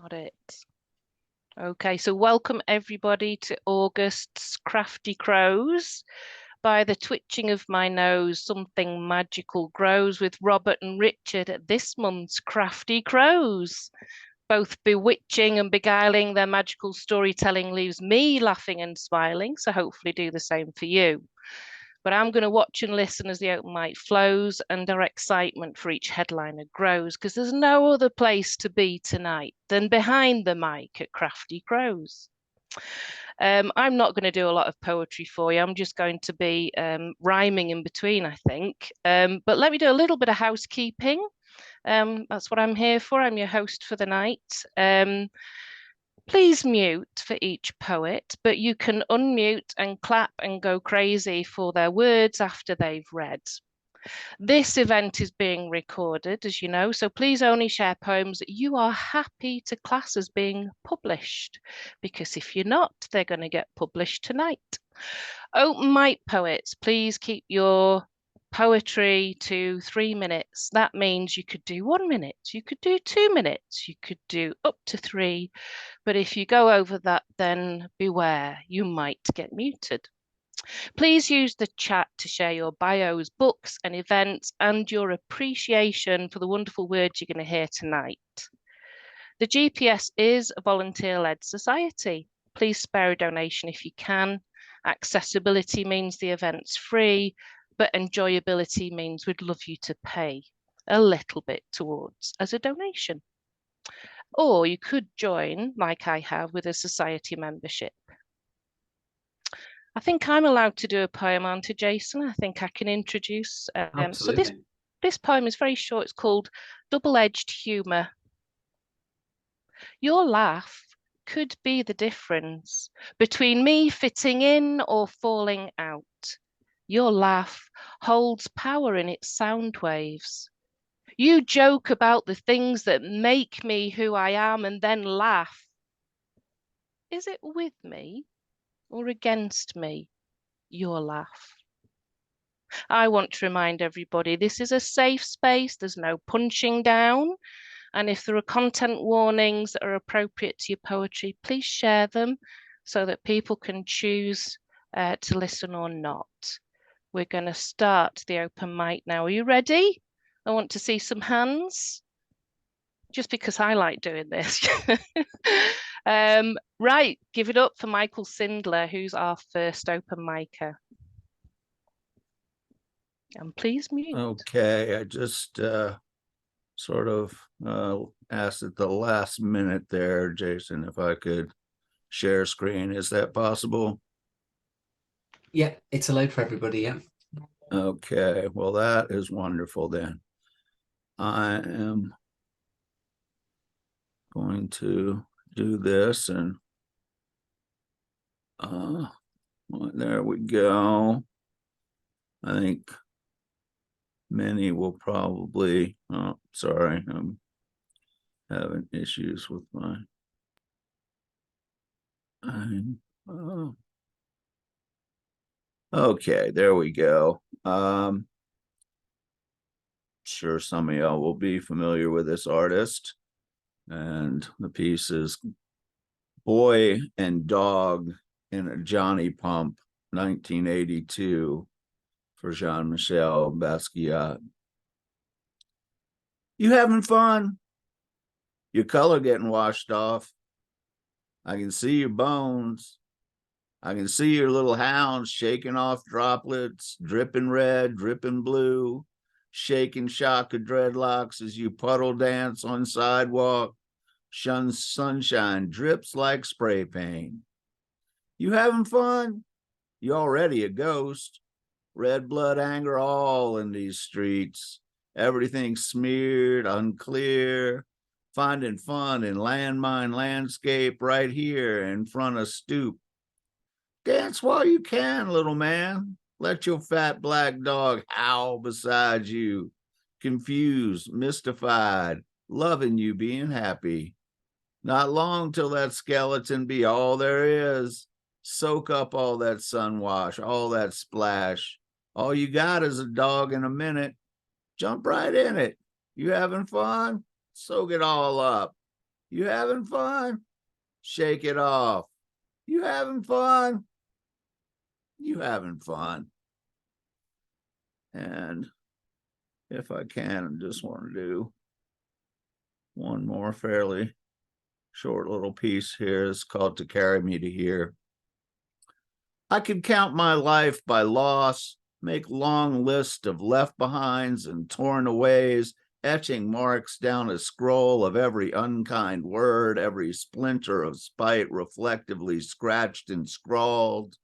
Got it. Okay, so welcome everybody to August's Crafty Crows. By the twitching of my nose, something magical grows with Robert and Richard at this month's Crafty Crows. Both bewitching and beguiling, their magical storytelling leaves me laughing and smiling, so hopefully do the same for you. But I'm going to watch and listen as the open mic flows and our excitement for each headliner grows, because there's no other place to be tonight than behind the mic at Crafty Crows. I'm not going to do a lot of poetry for you. I'm just going to be rhyming in between, I think. But let me do a little bit of housekeeping. That's what I'm here for. I'm your host for the night. Please mute for each poet, but you can unmute and clap and go crazy for their words after they've read. This event is being recorded, as you know, so please only share poems that you are happy to class as being published, because if you're not, they're going to get published tonight. Open mic poets, please keep your poetry to 3 minutes. That means you could do 1 minute, you could do 2 minutes, you could do up to 3. But if you go over that, then beware, you might get muted. Please use the chat to share your bios, books and events and your appreciation for the wonderful words you're going to hear tonight. The GPS is a volunteer-led society. Please spare a donation if you can. Accessibility means the event's free, but enjoyability means we'd love you to pay a little bit towards as a donation. Or you could join, like I have, with a society membership. I think I'm allowed to do a poem, aren't I, Jason? I think I can introduce. So this poem is very short. It's called Double-Edged Humour. Your laugh could be the difference between me fitting in or falling out. Your laugh holds power in its sound waves. You joke about the things that make me who I am and then laugh. Is it with me or against me, your laugh? I want to remind everybody this is a safe space. There's no punching down. And if there are content warnings that are appropriate to your poetry, please share them so that people can choose to listen or not. We're going to start the open mic now. Are you ready? I want to see some hands, just because I like doing this. Right, give it up for Michael Sindler, who's our first open micer. And please mute. Okay, I just sort of asked at the last minute there, Jason, if I could share screen. Is that possible? Yeah, it's allowed for everybody, yeah. Okay, well, that is wonderful then. I am going to do this and there we go. I think many will probably, oh, sorry, I'm having issues with my, okay, there we go. Sure some of y'all will be familiar with this artist, and the piece is Boy and Dog in a Johnny Pump, 1982, for Jean-Michel Basquiat. You having fun? Your color getting washed off. I can see your bones. I can see your little hounds shaking off droplets, dripping red, dripping blue, shaking shock of dreadlocks as you puddle dance on sidewalk. Sunshine drips like spray paint. You having fun? You already a ghost. Red blood, anger, all in these streets. Everything smeared, unclear. Finding fun in landmine landscape right here in front of stoop. Dance while you can, little man. Let your fat black dog howl beside you. Confused, mystified, loving you, being happy. Not long till that skeleton be all there is. Soak up all that sunwash, all that splash. All you got is a dog in a minute. Jump right in it. You having fun? Soak it all up. You having fun? Shake it off. You having fun? You having fun? And if I can, I just want to do one more fairly short little piece here. It's called To Carry Me to Here. I could count my life by loss, make long lists of left behinds and torn aways, etching marks down a scroll of every unkind word, every splinter of spite reflectively scratched and scrawled.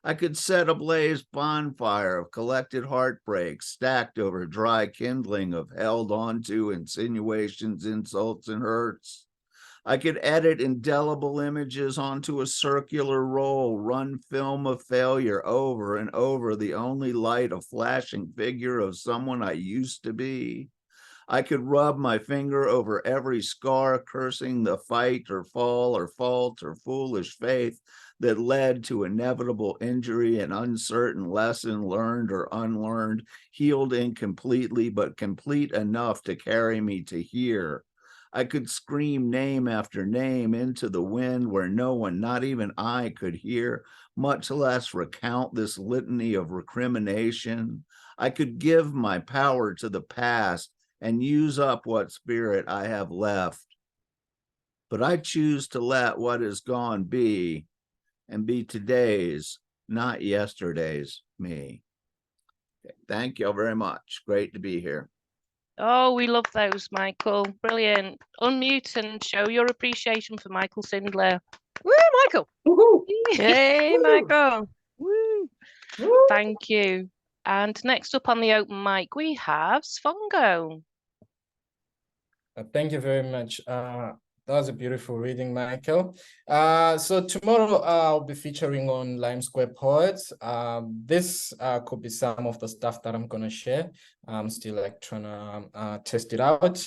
I could set ablaze bonfire of collected heartbreaks stacked over dry kindling of held onto insinuations, insults, and hurts. I could edit indelible images onto a circular roll, run film of failure over and over, the only light a flashing figure of someone I used to be. I could rub my finger over every scar, cursing the fight or fall or fault or foolish faith that led to inevitable injury and uncertain lesson learned or unlearned, healed incompletely, but complete enough to carry me to here. I could scream name after name into the wind where no one, not even I, could hear, much less recount this litany of recrimination. I could give my power to the past and use up what spirit I have left. But I choose to let what is gone be, and be today's, not yesterday's me. Okay, thank you very much. Great to be here. Oh, we love those, Michael. Brilliant. Unmute and show your appreciation for Michael Sindler. Woo, Michael. Woohoo! Yay, Woo. Michael. Woo. Woo. Thank you. And next up on the open mic, we have Sfongo. Thank you very much. That was a beautiful reading, Michael. So tomorrow I'll be featuring on Lime Square Poets. This could be some of the stuff that I'm gonna share. I'm still like trying to test it out.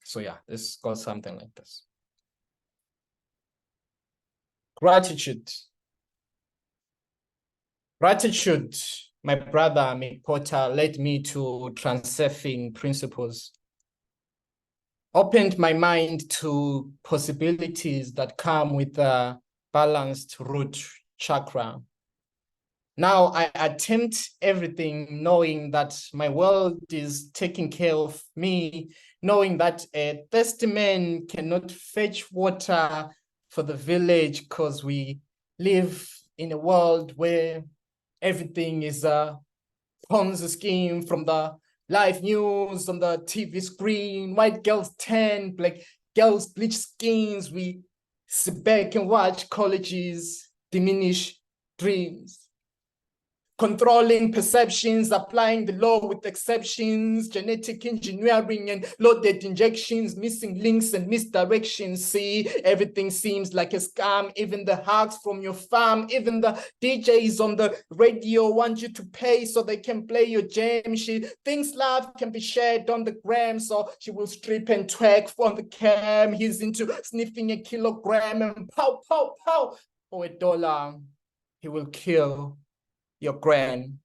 So yeah, this goes something like this. Gratitude. Gratitude, my brother Mick Potter, led me to transurfing principles. Opened my mind to possibilities that come with a balanced root chakra. Now I attempt everything knowing that my world is taking care of me, knowing that a thirsty man cannot fetch water for the village because we live in a world where everything is a Ponzi scheme, from the live news on the TV screen, white girls tan, black girls bleach skins. We sit back and watch colleges diminish dreams. Controlling perceptions, applying the law with exceptions, genetic engineering and loaded injections, missing links and misdirections. See, everything seems like a scam, even the hacks from your farm, even the DJs on the radio want you to pay so they can play your jam. She thinks love can be shared on the gram, so she will strip and twerk on the cam. He's into sniffing a kilogram and pow, pow, pow. For $1, he will kill your grand.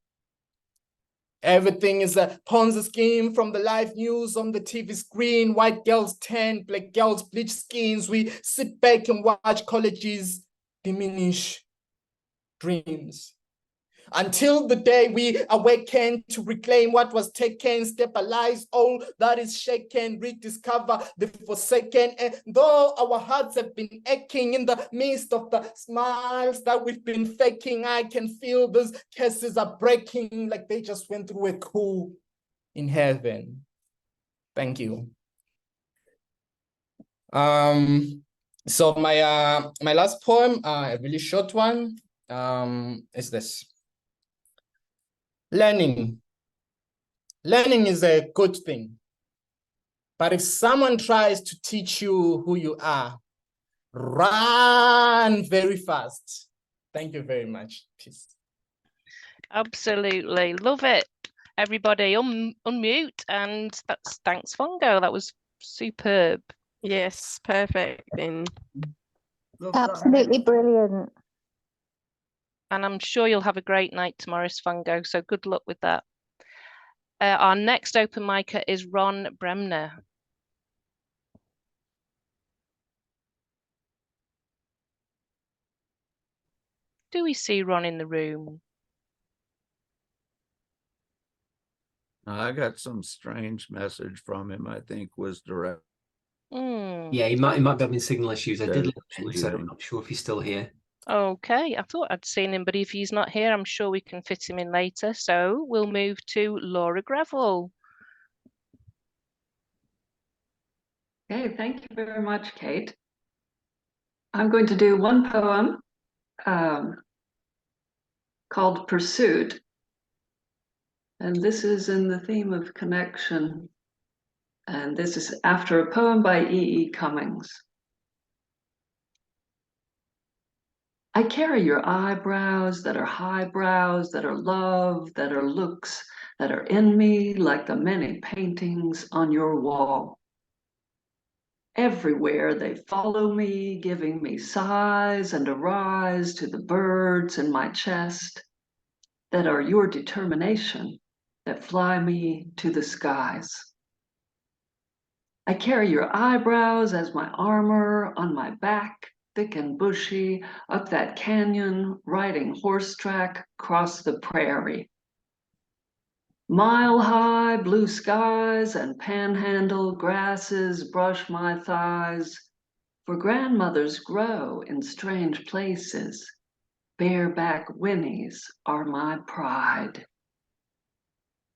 Everything is a Ponzi scheme, from the live news on the TV screen. White girls tan, black girls bleach skins. We sit back and watch colleges diminish dreams. Until the day we awaken to reclaim what was taken, stabilize all that is shaken, rediscover the forsaken. And though our hearts have been aching in the midst of the smiles that we've been faking, I can feel those cases are breaking like they just went through a coup in heaven. Thank you. So my last poem, a really short one, is this. Learning is a good thing, but if someone tries to teach you who you are, run very fast. Thank you very much. Peace. Absolutely. Love it. Everybody unmute, and that's thanks, Fongo. That was superb. Yes, perfect. Absolutely brilliant. And I'm sure you'll have a great night tomorrow, Sfongo. So good luck with that. Our next open micer is Ron Bremner. Do we see Ron in the room? I got some strange message from him, I think was direct. Yeah, he might be having signal issues. I did Says look, so I'm not sure if he's still here. Okay, I thought I'd seen him, but if he's not here, I'm sure we can fit him in later. So we'll move to Laura Greville. Okay, thank you very much, Kate. I'm going to do one poem called Pursuit. And this is in the theme of connection. And this is after a poem by E.E. Cummings. I carry your eyebrows that are highbrows, that are love, that are looks, that are in me like the many paintings on your wall. Everywhere they follow me, giving me sighs and a rise to the birds in my chest that are your determination that fly me to the skies. I carry your eyebrows as my armor on my back, thick and bushy, up that canyon, riding horse track across the prairie. Mile-high blue skies and panhandle grasses brush my thighs, for grandmothers grow in strange places. Bareback whinnies are my pride.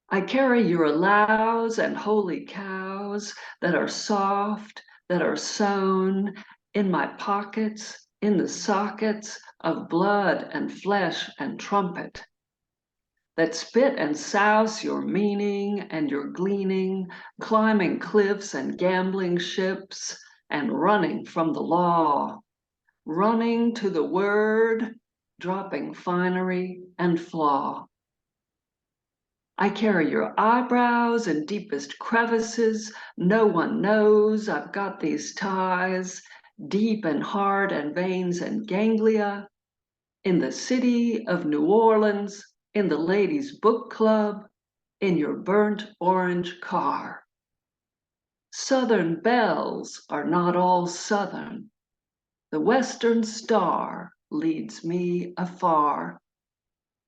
I carry your allows and holy cows that are soft, that are sewn in my pockets, in the sockets of blood and flesh and trumpet, that spit and souse your meaning and your gleaning, climbing cliffs and gambling ships and running from the law, running to the word, dropping finery and flaw. I carry your eyebrows in deepest crevices. No one knows I've got these ties, deep in heart and veins and ganglia, in the city of New Orleans, in the ladies' book club, in your burnt orange car. Southern belles are not all Southern. The Western Star leads me afar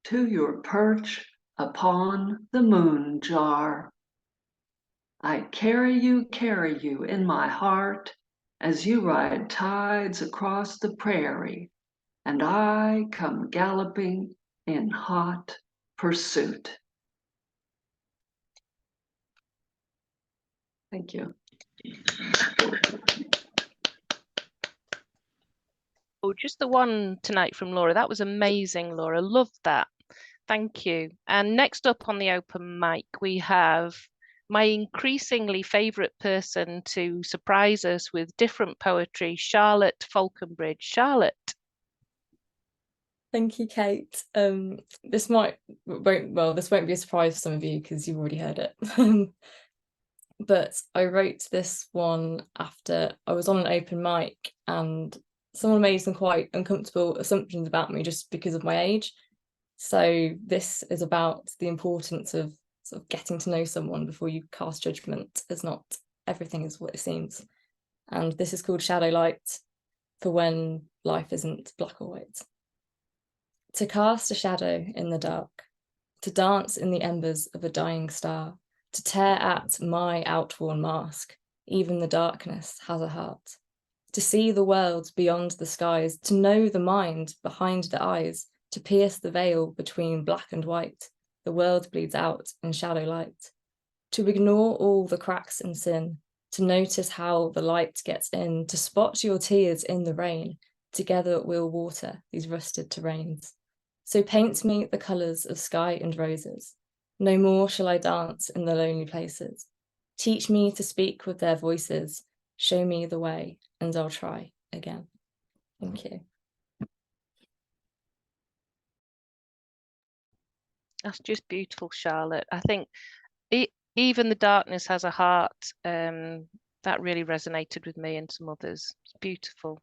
to your perch upon the moon jar. I carry you in my heart as you ride tides across the prairie, and I come galloping in hot pursuit. Thank you. Oh, just the one tonight from Laura. That was amazing, Laura. Loved that. Thank you. And next up on the open mic, we have my increasingly favourite person to surprise us with different poetry, Charlotte Falconbridge. Charlotte. Thank you, Kate. This won't be a surprise for some of you because you've already heard it. But I wrote this one after I was on an open mic and someone made some quite uncomfortable assumptions about me just because of my age. So this is about the importance of sort of getting to know someone before you cast judgment, as not everything is what it seems. And this is called Shadow Light, for when life isn't black or white. To cast a shadow in the dark, to dance in the embers of a dying star, to tear at my outworn mask, even the darkness has a heart. To see the world beyond the skies, to know the mind behind the eyes, to pierce the veil between black and white, the world bleeds out in shadow light. To ignore all the cracks and sin, to notice how the light gets in, to spot your tears in the rain, together we'll water these rusted terrains. So paint me the colours of sky and roses. No more shall I dance in the lonely places. Teach me to speak with their voices. Show me the way, and I'll try again. Thank you. That's just beautiful, Charlotte. I think even the darkness has a heart. That really resonated with me and some others. It's beautiful.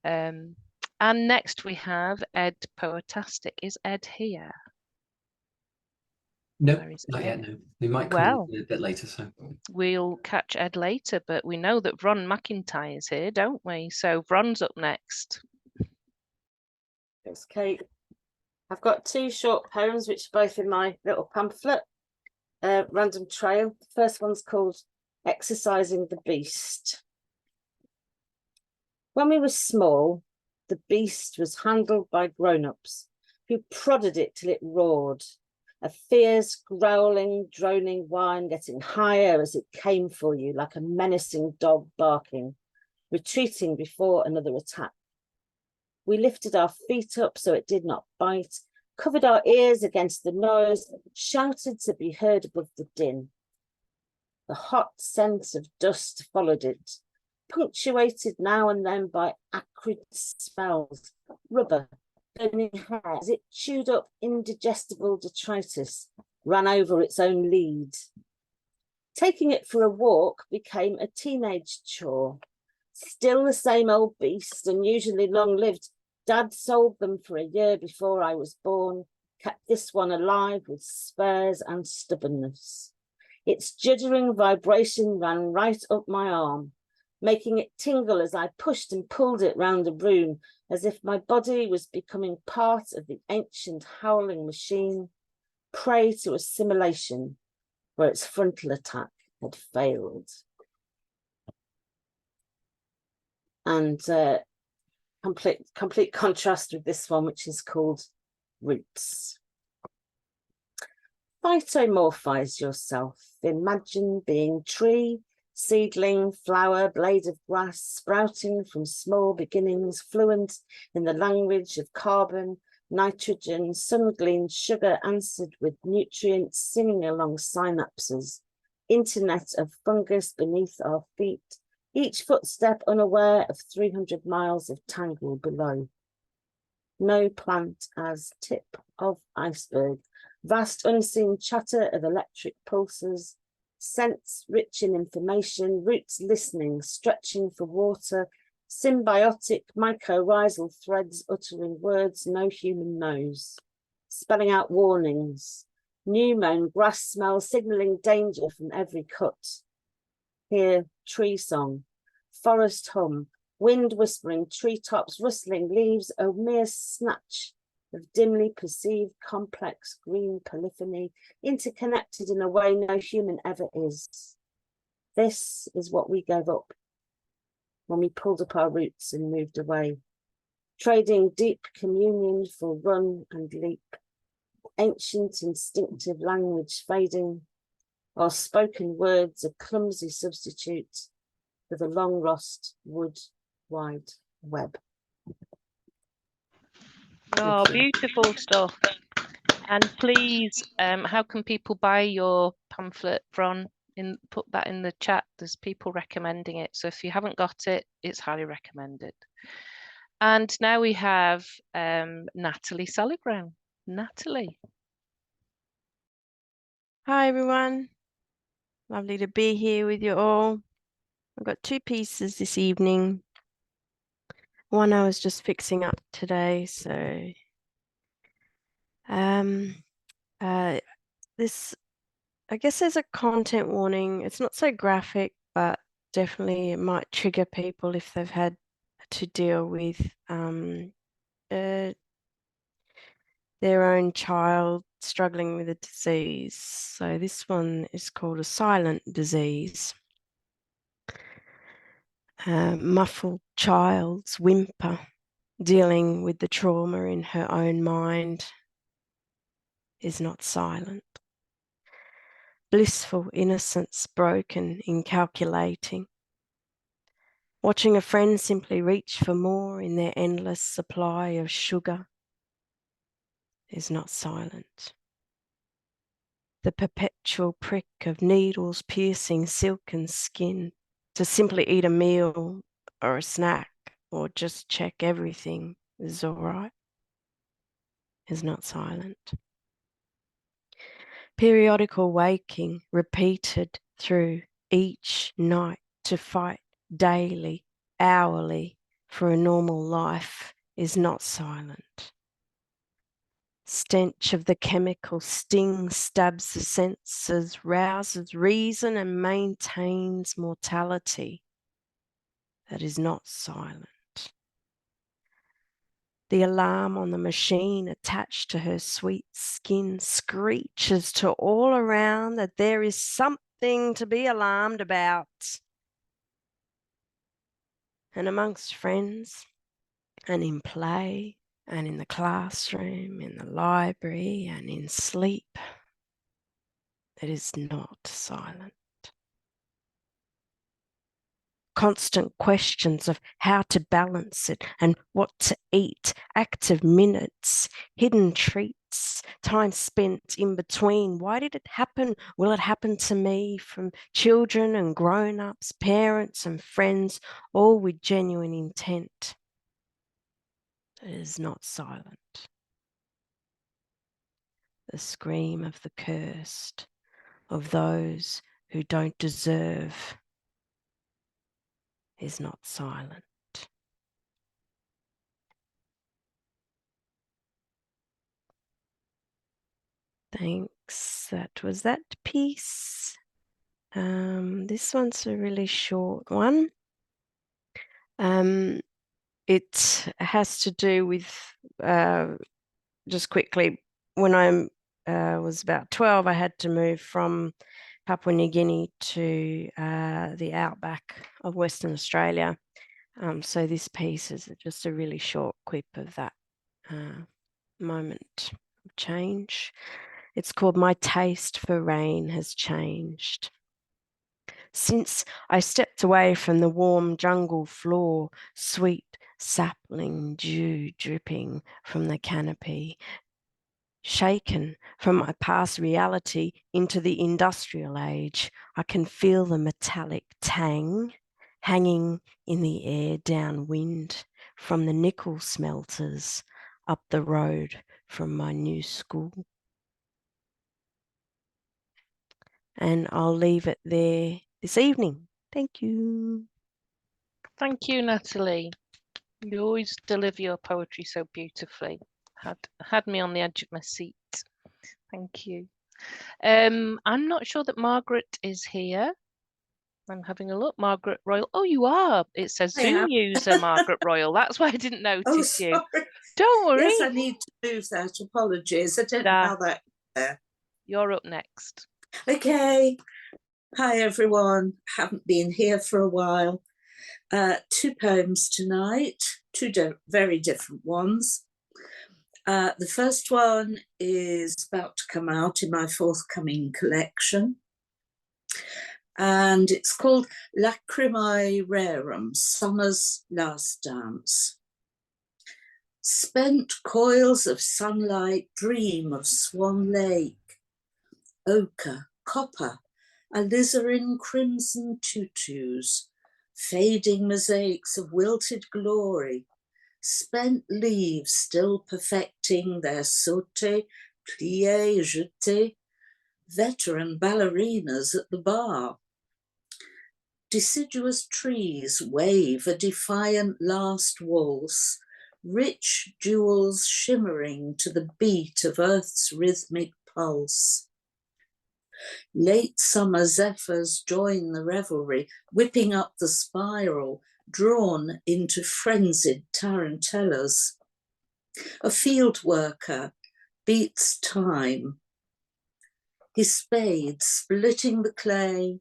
And next we have Ed Poetastic. Is Ed here? No, Where is not Ed? yet, no. We might come Well, a bit later, so. We'll catch Ed later, but we know that Vron McIntyre is here, don't we? So Vron's up next. Thanks, Kate. I've got two short poems, which are both in my little pamphlet, Random Trail. The first one's called Exercising the Beast. When we were small, the beast was handled by grown-ups who prodded it till it roared, a fierce, growling, droning whine getting higher as it came for you like a menacing dog barking, retreating before another attack. We lifted our feet up so it did not bite, covered our ears against the noise, shouted to be heard above the din. The hot scent of dust followed it, punctuated now and then by acrid smells, rubber, burning hair, as it chewed up indigestible detritus, ran over its own lead. Taking it for a walk became a teenage chore. Still the same old beast, and usually long-lived. Dad sold them for a year before I was born, kept this one alive with spurs and stubbornness. Its juddering vibration ran right up my arm, making it tingle as I pushed and pulled it round the room, as if my body was becoming part of the ancient howling machine, prey to assimilation, where its frontal attack had failed. And complete contrast with this one, which is called Roots. Phytomorphize yourself. Imagine being tree, seedling, flower, blade of grass, sprouting from small beginnings, fluent in the language of carbon, nitrogen, sun-gleaned sugar answered with nutrients, singing along synapses, internet of fungus beneath our feet, each footstep unaware of 300 miles of tangle below. No plant as tip of iceberg, vast unseen chatter of electric pulses, scents rich in information, roots listening, stretching for water, symbiotic mycorrhizal threads uttering words no human knows, spelling out warnings, new mown grass smell signalling danger from every cut. Hear tree song, forest hum, wind whispering, treetops rustling, leaves a mere snatch of dimly perceived complex green polyphony, interconnected in a way no human ever is. This is what we gave up when we pulled up our roots and moved away, trading deep communion for run and leap, ancient instinctive language fading, our spoken words a clumsy substitute for the long lost wood wide web. Oh, beautiful stuff. And please, how can people buy your pamphlet from? Put that in the chat. There's people recommending it. So if you haven't got it, it's highly recommended. And now we have Natalie Sollyground. Natalie. Hi, everyone. Lovely to be here with you all. I've got two pieces this evening. One I was just fixing up today, so this, I guess there's a content warning. It's not so graphic, but definitely it might trigger people if they've had to deal with their own child struggling with a disease. So this one is called a silent disease. Muffled child's whimper, dealing with the trauma in her own mind, is not silent. Blissful innocence broken in calculating. Watching a friend simply reach for more in their endless supply of sugar is not silent. The perpetual prick of needles piercing silken skin to simply eat a meal or a snack or just check everything is all right is not silent. Periodical waking repeated through each night to fight daily, hourly for a normal life is not silent. Stench of the chemical sting stabs the senses, rouses reason and maintains mortality. That is not silent. The alarm on the machine attached to her sweet skin screeches to all around that there is something to be alarmed about. And amongst friends, and in play, and in the classroom, in the library, and in sleep, it is not silent. Constant questions of how to balance it and what to eat, active minutes, hidden treats, time spent in between. Why did it happen? Will it happen to me? From children and grown-ups, parents and friends, all with genuine intent. It is not silent. The scream of the cursed, of those who don't deserve, is not silent. Thanks. That was that piece. This one's a really short one. It has to do with, just quickly, when I was about 12, I had to move from Papua New Guinea to the outback of Western Australia. So this piece is just a really short clip of that moment of change. It's called My Taste for Rain Has Changed. Since I stepped away from the warm jungle floor, sweet sapling dew dripping from the canopy, shaken from my past reality into the industrial age, I can feel the metallic tang hanging in the air downwind from the nickel smelters up the road from my new school. And I'll leave it there this evening. Thank you. Thank you, Natalie. You always deliver your poetry so beautifully. Had me on the edge of my seat. Thank you. I'm not sure that Margaret is here. I'm having a look. Margaret Royal. Oh, you are. It says Zoom user Margaret Royal. That's why I didn't notice you. Don't worry. Yes, I need to move that. Apologies. I don't know how that. You're up next. Okay. Hi, everyone. Haven't been here for a while. 2 poems tonight, 2 very different ones. The first one is about to come out in my forthcoming collection. And it's called Lacrimae Rerum, Summer's Last Dance. Spent coils of sunlight dream of Swan Lake, ochre, copper, alizarin crimson tutus, fading mosaics of wilted glory, spent leaves still perfecting their sauté, plié, jeté, veteran ballerinas at the bar. Deciduous trees wave a defiant last waltz, rich jewels shimmering to the beat of earth's rhythmic pulse. Late summer zephyrs join the revelry, whipping up the spiral, drawn into frenzied tarantellas. A field worker beats time, his spade splitting the clay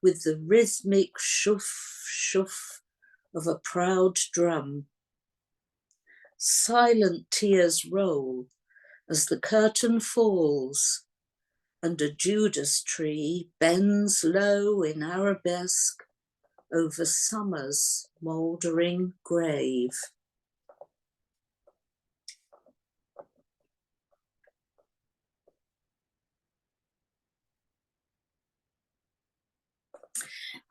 with the rhythmic shoof, shoof of a proud drum. Silent tears roll as the curtain falls, and a Judas tree bends low in arabesque over summer's mouldering grave.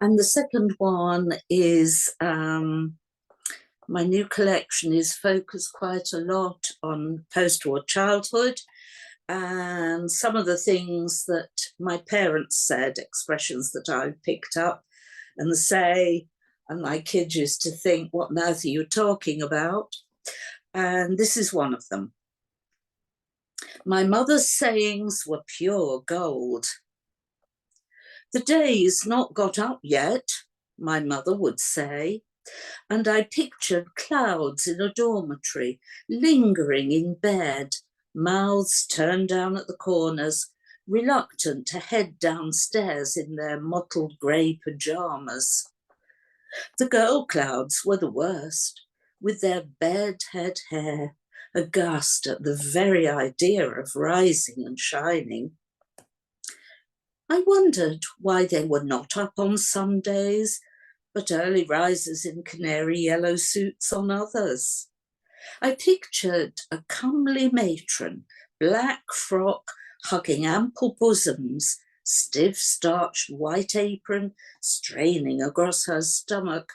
And the second one is, my new collection is focused quite a lot on post-war childhood and some of the things that my parents said, expressions that I picked up and say, and my kids used to think, what on earth are you talking about? And this is one of them. My mother's sayings were pure gold. The day's not got up yet, my mother would say. And I pictured clouds in a dormitory, lingering in bed, mouths turned down at the corners, reluctant to head downstairs in their mottled grey pyjamas. The girl clouds were the worst, with their bed-head hair, aghast at the very idea of rising and shining. I wondered why they were not up on some days, but early risers in canary yellow suits on others. I pictured a comely matron, black frock, hugging ample bosoms, stiff starched white apron straining across her stomach,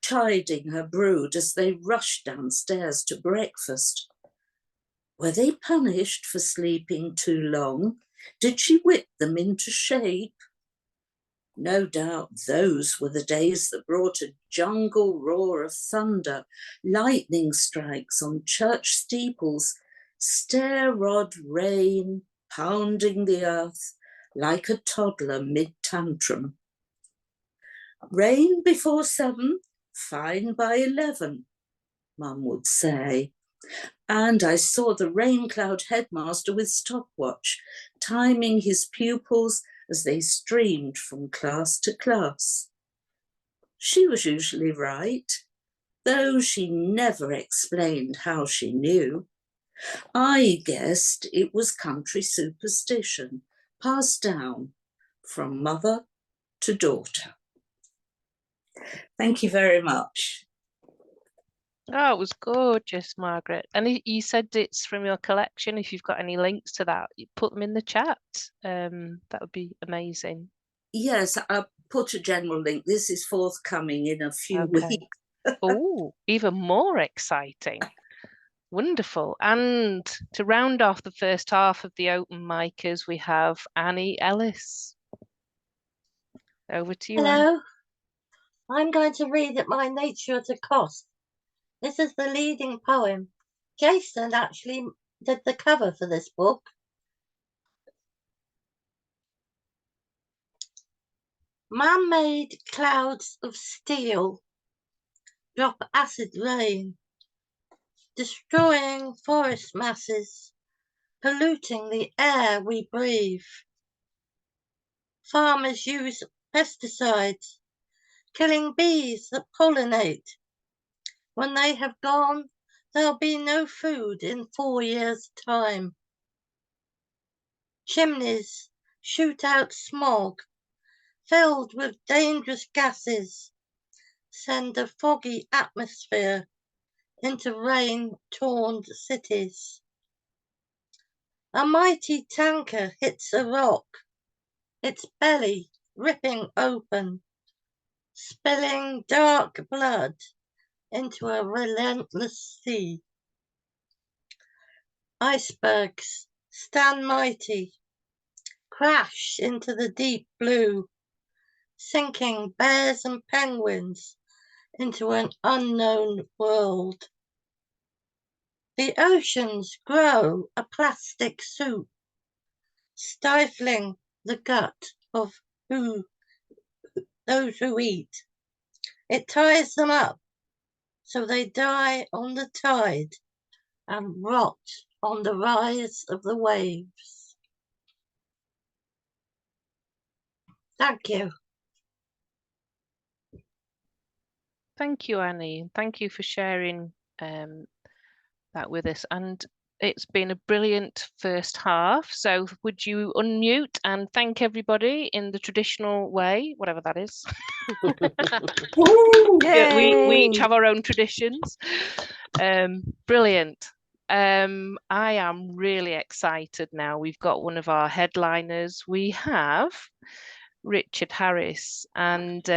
chiding her brood as they rushed downstairs to breakfast. Were they punished for sleeping too long? Did she whip them into shape? No doubt those were the days that brought a jungle roar of thunder, lightning strikes on church steeples, stair-rod rain pounding the earth like a toddler mid-tantrum. Rain before 7, fine by 11, Mum would say. And I saw the rain cloud headmaster with stopwatch, timing his pupils as they streamed from class to class. She was usually right, though she never explained how she knew. I guessed it was country superstition, passed down from mother to daughter. Thank you very much. Oh, it was gorgeous, Margaret. And you said it's from your collection. If you've got any links to that, you put them in the chat. That would be amazing. Yes, I'll put a general link. This is forthcoming in a few weeks. Oh, even more exciting. Wonderful. And to round off the first half of the open micers, we have Annie Ellis. Over to you. Hello. Annie. I'm going to read at my nature at a cost. This is the leading poem. Jason actually did the cover for this book. Man-made clouds of steel drop acid rain, destroying forest masses, polluting the air we breathe. Farmers use pesticides, killing bees that pollinate. When they have gone, there'll be no food in 4 years' time. Chimneys shoot out smog, filled with dangerous gases, send a foggy atmosphere into rain-torn cities. A mighty tanker hits a rock, its belly ripping open, spilling dark blood into a relentless sea. Icebergs stand mighty, crash into the deep blue, sinking bears and penguins into an unknown world. The oceans grow a plastic soup, stifling the gut of those who eat. It ties them up so they die on the tide and rot on the rise of the waves. Thank you. Thank you, Annie. Thank you for sharing that with us. And it's been a brilliant first half. So would you unmute and thank everybody in the traditional way, whatever that is? Yeah, we each have our own traditions. Brilliant. I am really excited now. We've got one of our headliners. We have Richard Harries, and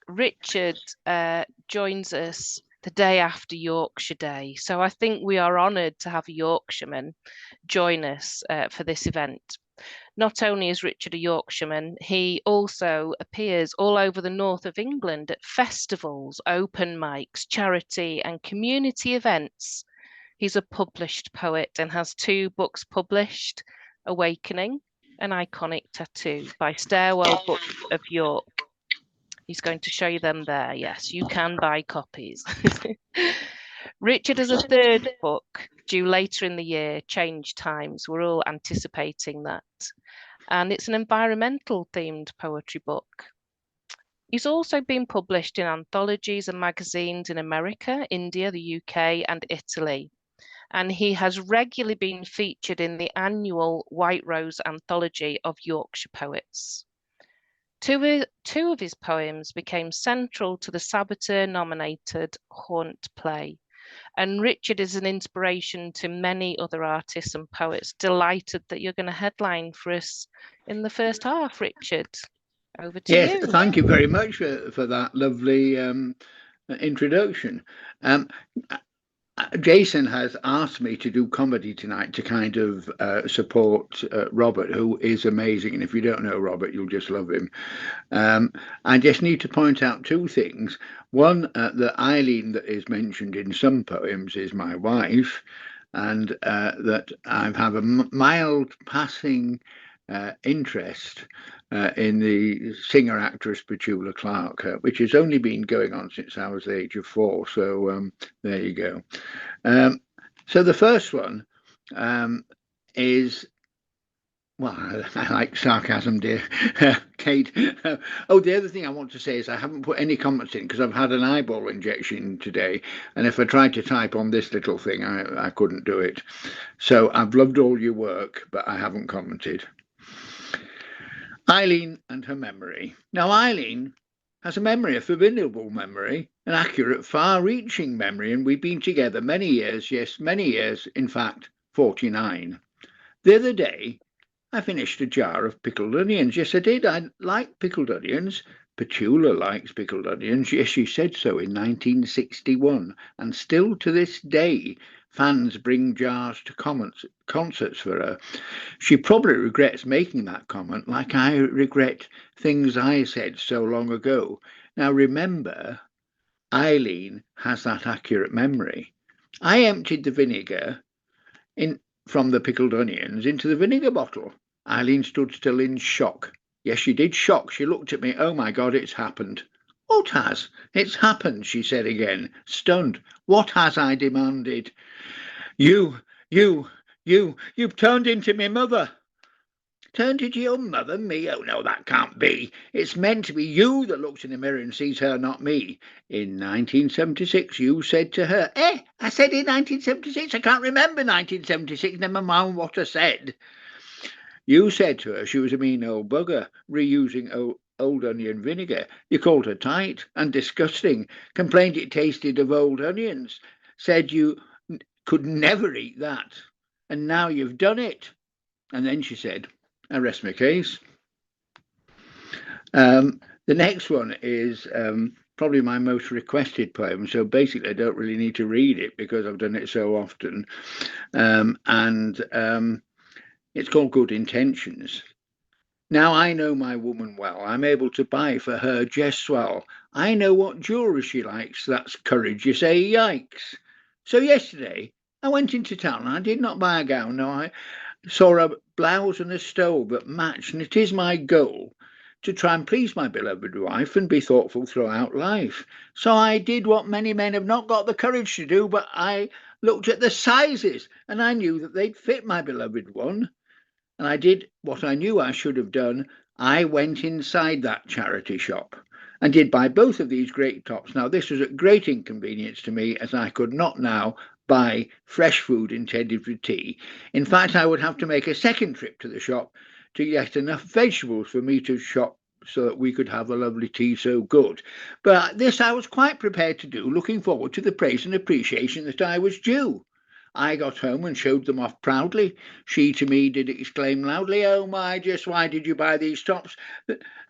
Richard joins us the day after Yorkshire Day. So I think we are honoured to have a Yorkshireman join us for this event. Not only is Richard a Yorkshireman, he also appears all over the north of England at festivals, open mics, charity and community events. He's a published poet and has 2 books published, Awakening, An Iconic Tattoo by Stairwell Books of York, He's going to show you them there. Yes, you can buy copies. Richard has a third book due later in the year, Change Times. We're all anticipating that. And it's an environmental themed poetry book. He's also been published in anthologies and magazines in America, India, the UK, and Italy. And he has regularly been featured in the annual White Rose anthology of Yorkshire poets. Two of his poems became central to the Saboteur-nominated Haunt play. And Richard is an inspiration to many other artists and poets. Delighted that you're going to headline for us in the first half, Richard. Over to Yes, you. thank you very much for that lovely introduction. Jason has asked me to do comedy tonight to kind of support Robert, who is amazing. And if you don't know Robert, you'll just love him. I just need to point out two things. One, that Eileen that is mentioned in some poems is my wife, and that I have a mild passing interest in the singer-actress Petula Clark, which has only been going on since I was the age of 4. So there you go. So the first one is, well, I like sarcasm, dear Kate. Oh, the other thing I want to say is I haven't put any comments in because I've had an eyeball injection today, and if I tried to type on this little thing, I couldn't do it. So I've loved all your work, but I haven't commented. Eileen and her memory. Now, Eileen has a memory, a formidable memory, an accurate, far-reaching memory, and we've been together many years, yes, many years, in fact, 49. The other day, I finished a jar of pickled onions. Yes, I did. I like pickled onions. Petula likes pickled onions. Yes, she said so in 1961, and still to this day, fans bring jars to concerts for her. She probably regrets making that comment, like I regret things I said so long ago. Now, remember, Eileen has that accurate memory. I emptied the vinegar from the pickled onions into the vinegar bottle. Eileen stood still in shock. Yes, she did shock. She looked at me. Oh, my God, it's happened. What has? It's happened, she said again, stunned. What has? I demanded. You've turned into my mother. Turned into your mother, me? Oh, no, that can't be. It's meant to be you that looks in the mirror and sees her, not me. In 1976, you said to her, I said in 1976, I can't remember 1976, never mind what I said. You said to her she was a mean old bugger, reusing old onion vinegar. You called her tight and disgusting, complained it tasted of old onions, said you could never eat that, and now you've done it. And then she said, I rest my case. The next one is probably my most requested poem, so basically I don't really need to read it because I've done it so often. It's called Good Intentions. Now I know my woman well. I'm able to buy for her just swell. I know what jewellery she likes. That's courage, you say, yikes. So yesterday I went into town and I did not buy a gown. No, I saw a blouse and a stole that matched, and it is my goal to try and please my beloved wife and be thoughtful throughout life. So I did what many men have not got the courage to do, but I looked at the sizes and I knew that they'd fit my beloved one. And I did what I knew I should have done. I went inside that charity shop and did buy both of these great tops. Now, this was at great inconvenience to me, as I could not now buy fresh food intended for tea. In fact, I would have to make a second trip to the shop to get enough vegetables for me to shop so that we could have a lovely tea so good. But this I was quite prepared to do, looking forward to the praise and appreciation that I was due. I got home and showed them off proudly. She to me did exclaim loudly, oh my, just why did you buy these tops?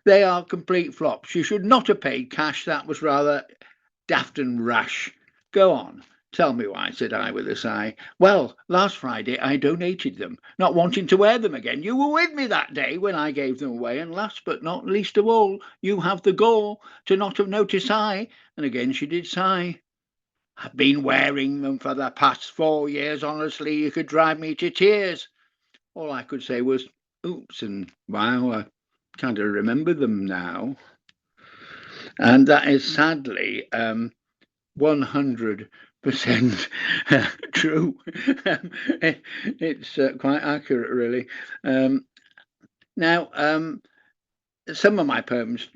They are complete flops. You should not have paid cash. That was rather daft and rash. Go on. Tell me why, said I with a sigh. Well, last Friday I donated them, not wanting to wear them again. You were with me that day when I gave them away, and last but not least of all, you have the gall to not have noticed I. And again she did sigh. I've been wearing them for the past 4 years. Honestly, you could drive me to tears. All I could say was, oops, and wow, I kind of remember them now. And that is sadly 100% true. It's quite accurate, really. Now, some of my poems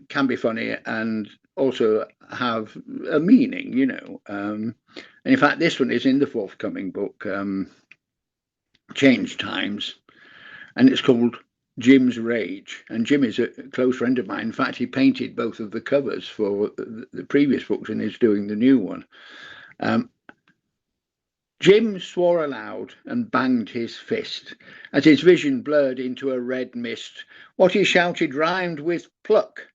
can be funny and also have a meaning, you know. And in fact, this one is in the forthcoming book, Change Times, and it's called Jim's Rage. And Jim is a close friend of mine. In fact, he painted both of the covers for the previous books and is doing the new one. Jim swore aloud and banged his fist as his vision blurred into a red mist. What he shouted rhymed with pluck.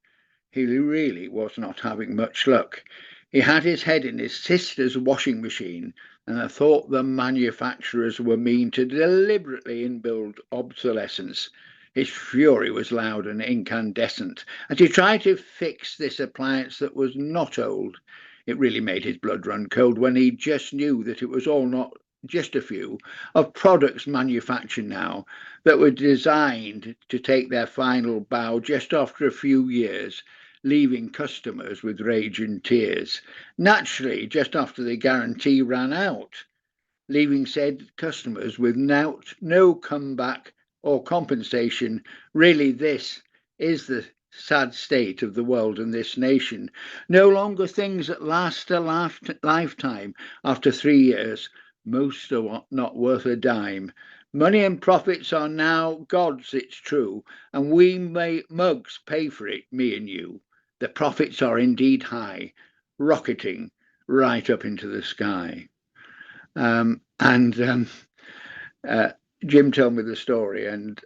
He really was not having much luck. He had his head in his sister's washing machine, and I thought the manufacturers were mean to deliberately inbuild obsolescence. His fury was loud and incandescent as he tried to fix this appliance that was not old. It really made his blood run cold when he just knew that it was all not just a few of products manufactured now that were designed to take their final bow just after a few years, leaving customers with rage and tears. Naturally, just after the guarantee ran out, leaving said customers with no comeback or compensation. Really, this is the sad state of the world and this nation. No longer things that last a lifetime. After 3 years, most are not worth a dime. Money and profits are now God's, it's true, and we mugs pay for it, me and you. The profits are indeed high, rocketing right up into the sky. Jim told me the story, and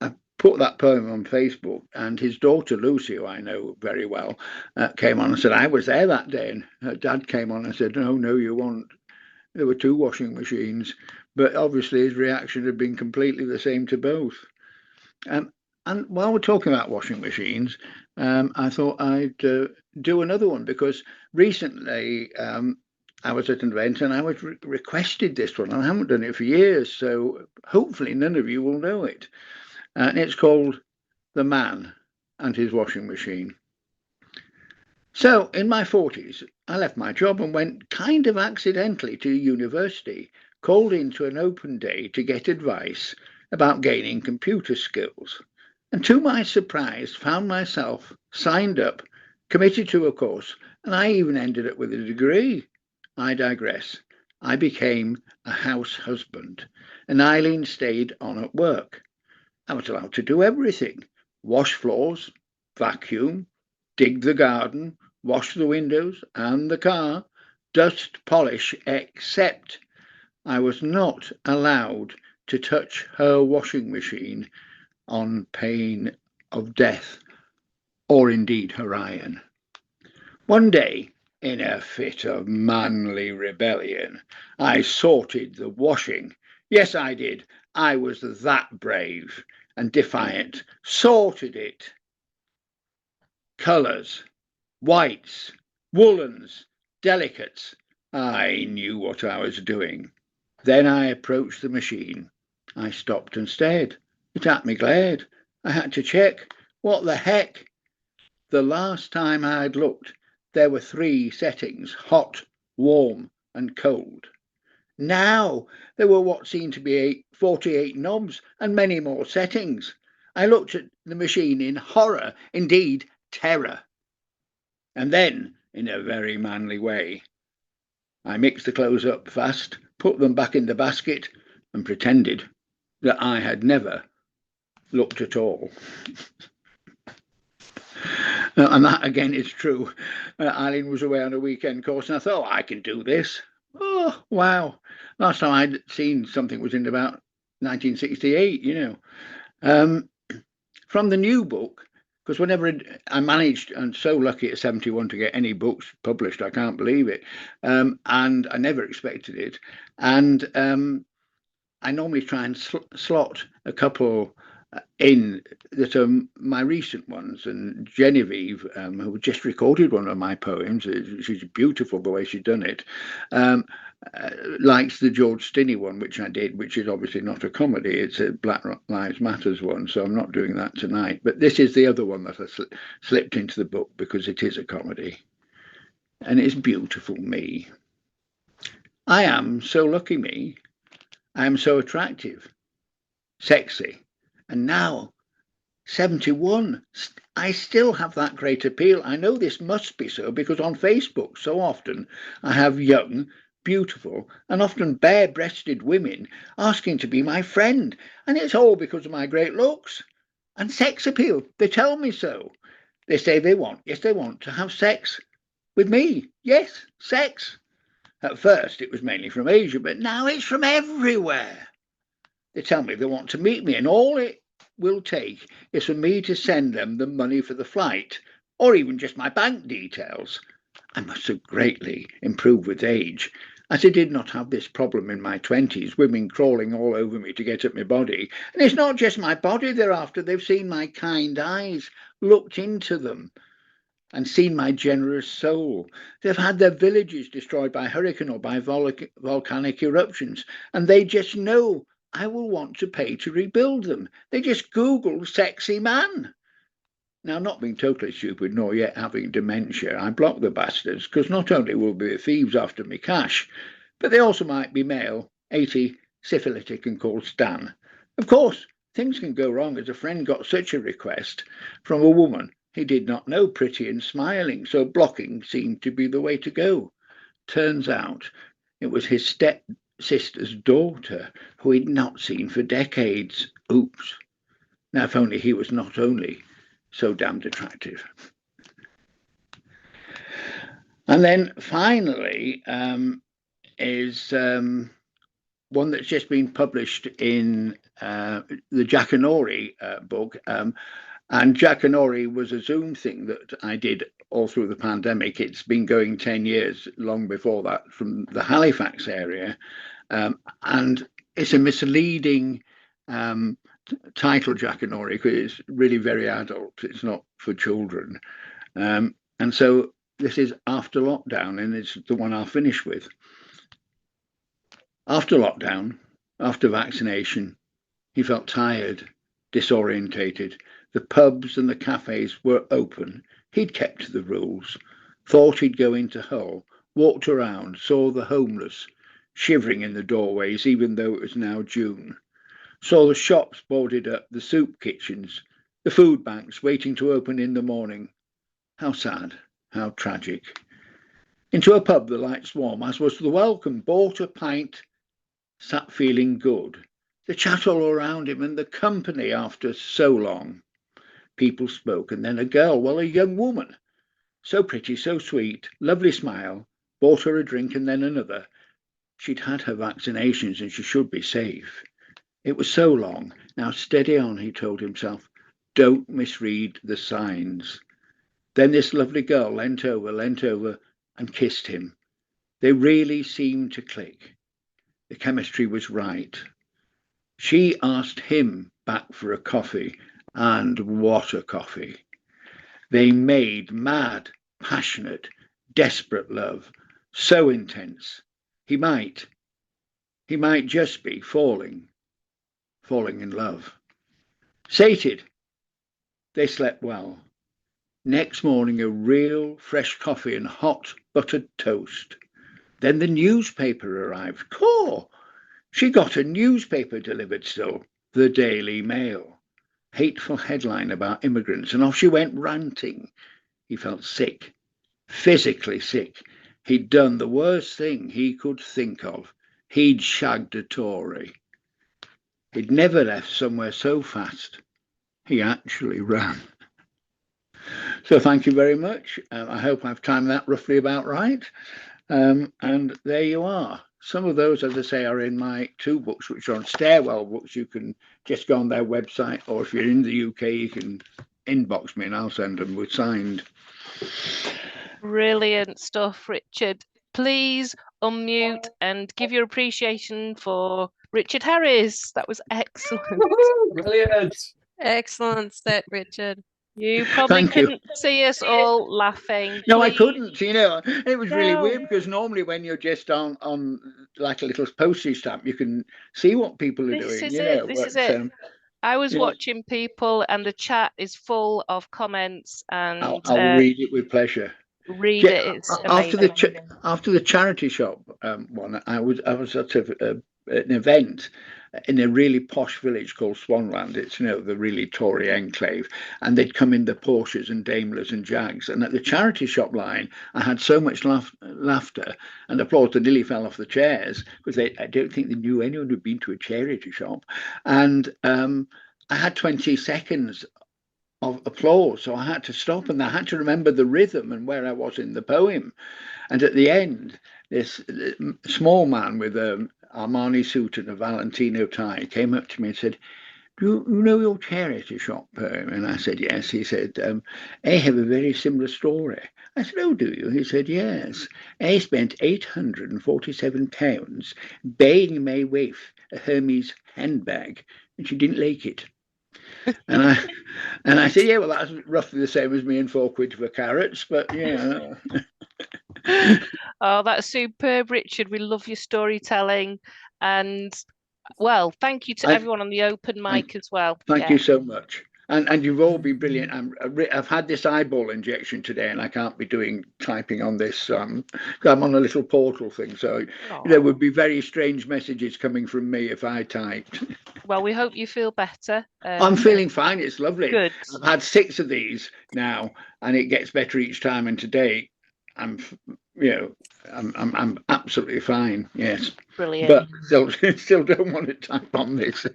I put that poem on Facebook, and his daughter Lucy, who I know very well, came on and said, I was there that day. And her dad came on and said, no, you weren't. There were 2 washing machines, but obviously his reaction had been completely the same to both. And while we're talking about washing machines, I thought I'd do another one, because recently I was at an event and I was requested this one, and I haven't done it for years, so hopefully none of you will know it. And it's called The Man and His Washing Machine. So in my 40s, I left my job and went kind of accidentally to university, called into an open day to get advice about gaining computer skills. And to my surprise, found myself signed up, committed to a course, and I even ended up with a degree. I digress. I became a house husband, and Eileen stayed on at work. I was allowed to do everything: wash floors, vacuum, dig the garden, wash the windows and the car, dust, polish, except I was not allowed to touch her washing machine on pain of death, or indeed her iron. One day, in a fit of manly rebellion, I sorted the washing. Yes, I did. I was that brave and defiant. Sorted it. Colours, whites, woolens, delicates. I knew what I was doing. Then I approached the machine. I stopped and stared. It at me glared. I had to check. What the heck? The last time I had looked, there were 3 settings: hot, warm, and cold. Now there were what seemed to be 48 knobs and many more settings. I looked at the machine in horror, indeed terror. And then, in a very manly way, I mixed the clothes up fast, put them back in the basket, and pretended that I had never looked at all. And that again is true. Eileen was away on a weekend course, and I thought, I can do this. Oh, wow. Last time I'd seen something was in about 1968, you know. From the new book, because whenever I managed, and so lucky at 71 to get any books published, I can't believe it. And I never expected it. And I normally try and slot a couple in that are my recent ones. And Genevieve, who just recorded one of my poems, she's beautiful the way she's done it, likes the George Stinney one, which I did, which is obviously not a comedy. It's a Black Lives Matters one, so I'm not doing that tonight. But this is the other one that I slipped into the book because it is a comedy. And it's beautiful me. I am so lucky me. I am so attractive, sexy. And now, 71, I still have that great appeal. I know this must be so because on Facebook, so often I have young, beautiful, and often bare-breasted women asking to be my friend. And it's all because of my great looks and sex appeal. They tell me so. They say they want to have sex with me. Yes, sex. At first, it was mainly from Asia, but now it's from everywhere. They tell me they want to meet me, and all it will take is for me to send them the money for the flight, or even just my bank details. I must have greatly improved with age, as I did not have this problem in my 20s, women crawling all over me to get at my body. And it's not just my body they're after. They've seen my kind eyes, looked into them, and seen my generous soul. They've had their villages destroyed by hurricane or by volcanic eruptions, and they just know I will want to pay to rebuild them. They just Google sexy man. Now, not being totally stupid, nor yet having dementia, I block the bastards, because not only will be thieves after me cash, but they also might be male, 80, syphilitic, and called Stan. Of course, things can go wrong, as a friend got such a request from a woman he did not know, pretty and smiling, so blocking seemed to be the way to go. Turns out it was his stepsister's daughter, who he'd not seen for decades. Oops. Now, if only he was not only so damned attractive. And then finally is one that's just been published in the Jack and Ori book. And Jack and Ori was a Zoom thing that I did all through the pandemic. It's been going 10 years, long before that, from the Halifax area. And it's a misleading title, Jack and Ori, because it's really very adult. It's not for children. And so this is after lockdown, and it's the one I'll finish with. After lockdown, after vaccination, he felt tired, disorientated. The pubs and the cafes were open. He'd kept to the rules, thought he'd go into Hull, walked around, saw the homeless shivering in the doorways, even though it was now June, saw the shops boarded up, the soup kitchens, the food banks waiting to open in the morning. How sad, how tragic. Into a pub, the lights warm, as was the welcome, bought a pint, sat feeling good. The chat all around him and the company after so long. People spoke, and then a girl, well, a young woman, so pretty, so sweet, lovely smile, bought her a drink and then another. She'd had her vaccinations and she should be safe. It was so long. Now steady on, he told himself. Don't misread the signs. Then this lovely girl leant over and kissed him. They really seemed to click. The chemistry was right. She asked him back for a coffee, and what a coffee. They made mad, passionate, desperate love, so intense. He might just be falling in love. Sated, they slept well. Next morning, a real fresh coffee and hot buttered toast. Then the newspaper arrived. Caw! She got a newspaper delivered still, the Daily Mail. Hateful headline about immigrants, and off she went ranting. He felt sick, physically sick. He'd done the worst thing he could think of. He'd shagged a Tory. He'd never left somewhere so fast. He actually ran. So thank you very much. I hope I've timed that roughly about right. And there you are. Some of those, as I say, are in my two books, which are on Stairwell Books. You can just go on their website, or if you're in the UK, you can inbox me and I'll send them with signed. Brilliant stuff, Richard. Please unmute and give your appreciation for Richard Harries. That was excellent. Brilliant. Excellent set, Richard. You probably Thank you. couldn't see us all laughing. No, I Please. couldn't. It was really No. weird because normally when you're just on like a little postage stamp, you can see what people are This doing. is it. This is it. I was yeah. watching people, and the chat is full of comments, and I'll read it with pleasure. Read it. It's amazing. After the charity shop one, I was at an event in a really posh village called Swanland. It's the really Tory enclave, and they'd come in the Porsches and Daimlers and Jags. And at the charity shop line, I had so much laughter and applause that nearly fell off the chairs because I don't think they knew anyone who'd been to a charity shop. And I had 20 seconds of applause, so I had to stop and I had to remember the rhythm and where I was in the poem. And at the end, this small man with a Armani suit and a Valentino tie came up to me and said, "Do you know your charity shop poem?" And I said, "Yes." He said, "I have a very similar story." I said, "Oh, do you?" He said, "Yes. I spent £847 buying my wife a Hermes handbag, and she didn't like it." And I said, "Yeah, well, that's roughly the same as me and £4 for carrots, but yeah." Oh, that's superb, Richard. We love your storytelling, and well, thank you to everyone on the open mic as well. Thank you so much. And you've all been brilliant. I've had this eyeball injection today, and I can't be doing typing on this. I'm on a little portal thing, so there would be very strange messages coming from me if I typed. Well, we hope you feel better. I'm feeling fine. It's lovely. Good. I've had 6 of these now, and it gets better each time. And today, I'm absolutely fine. Yes. Brilliant. But still don't want to type on this.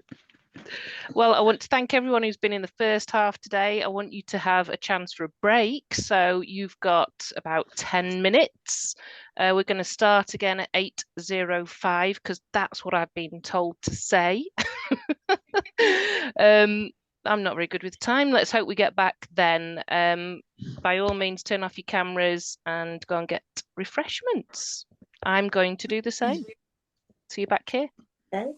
Well, I want to thank everyone who's been in the first half today. I want you to have a chance for a break. So you've got about 10 minutes. We're going to start again at 8:05 because that's what I've been told to say. I'm not very good with time. Let's hope we get back then. By all means, turn off your cameras and go and get refreshments. I'm going to do the same. See you back here. Okay.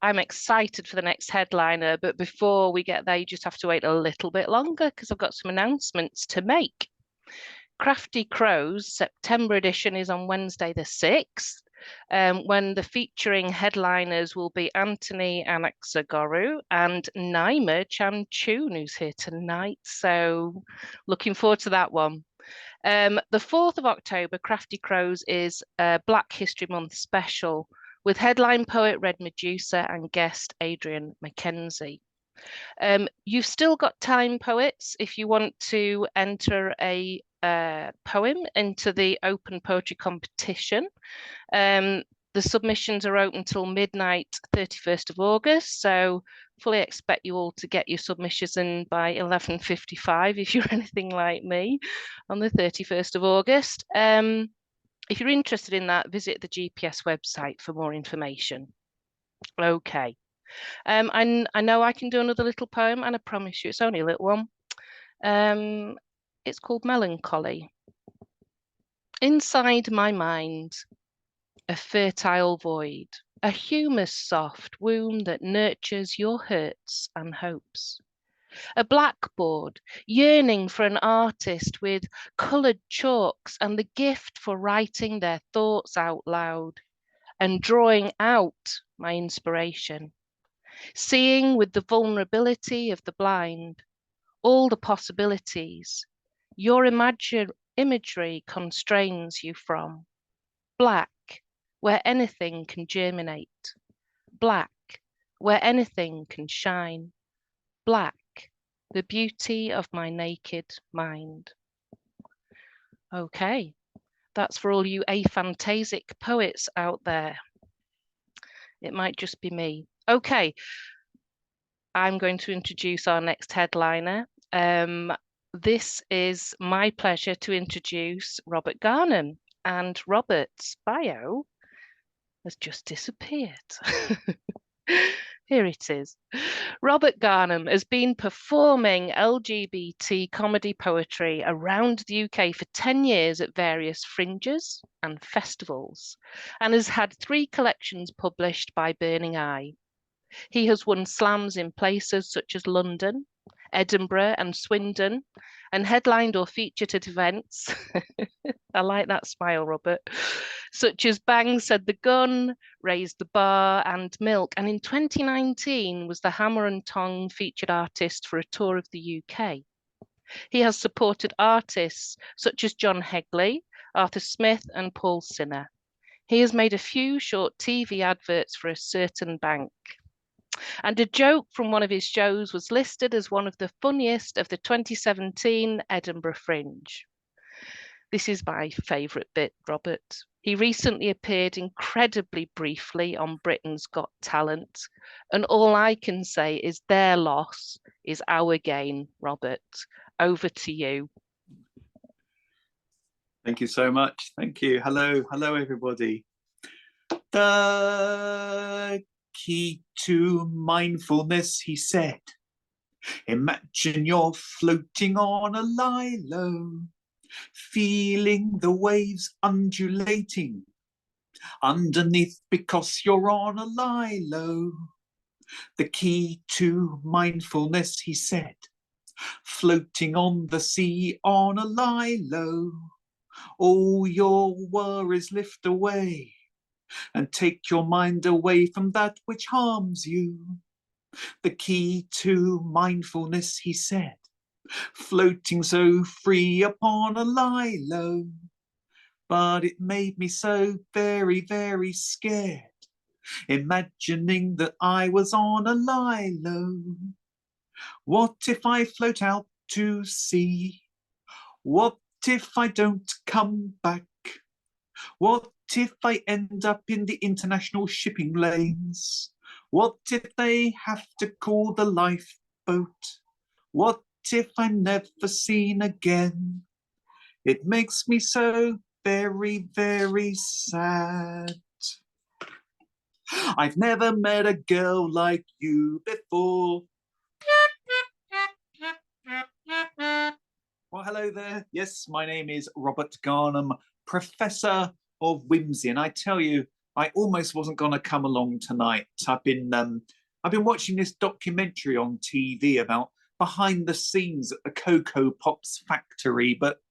I'm excited for the next headliner, but before we get there, you just have to wait a little bit longer because I've got some announcements to make. Crafty Crows September edition is on Wednesday the 6th, when the featuring headliners will be Anthony Anaxagoru and Naima Chamchun, who's here tonight. So looking forward to that one. The 4th of October, Crafty Crows is a Black History Month special with headline poet Red Medusa and guest Adrian Mackenzie. You've still got time, poets, if you want to enter a poem into the open poetry competition. The submissions are open till midnight, 31st of August. So fully expect you all to get your submissions in by 11:55 if you're anything like me on the 31st of August. If you're interested in that, visit the GPS website for more information. Okay. I know I can do another little poem, and I promise you it's only a little one. It's called Melancholy. Inside my mind, a fertile void, a humus soft womb that nurtures your hurts and hopes. A blackboard yearning for an artist with coloured chalks and the gift for writing their thoughts out loud and drawing out my inspiration. Seeing with the vulnerability of the blind, all the possibilities your imagery constrains you from. Black, where anything can germinate. Black, where anything can shine. Black, the beauty of my naked mind. Okay, that's for all you aphantasic poets out there. It might just be me. Okay, I'm going to introduce our next headliner. This is my pleasure to introduce Robert Garnham, and Robert's bio has just disappeared. Here it is. Robert Garnham has been performing LGBT comedy poetry around the UK for 10 years at various fringes and festivals, and has had 3 collections published by Burning Eye. He has won slams in places such as London, Edinburgh and Swindon, and headlined or featured at events. I like that smile, Robert. Such as Bang Said the Gun, Raise the Bar, and Milk. And in 2019 was the Hammer and Tong featured artist for a tour of the UK. He has supported artists such as John Hegley, Arthur Smith, and Paul Sinha. He has made a few short TV adverts for a certain bank. And a joke from one of his shows was listed as one of the funniest of the 2017 Edinburgh Fringe. This is my favourite bit, Robert. He recently appeared incredibly briefly on Britain's Got Talent, and all I can say is their loss is our gain, Robert. Over to you. Thank you so much. Thank you. Hello, everybody. The key to mindfulness, he said. Imagine you're floating on a lilo, feeling the waves undulating underneath because you're on a lilo. The key to mindfulness, he said. Floating on the sea on a lilo. All your worries lift away and take your mind away from that which harms you. The key to mindfulness, he said, floating so free upon a lilo. But it made me so very, very scared, imagining that I was on a lilo. What if I float out to sea? What if I don't come back? What if I end up in the international shipping lanes? What if they have to call the lifeboat? What if I'm never seen again? It makes me so very, very sad. I've never met a girl like you before. Well, hello there. Yes, my name is Robert Garnham, Professor of Whimsy, and I tell you, I almost wasn't going to come along tonight. I've been watching this documentary on TV about behind the scenes at the Cocoa Pops factory, but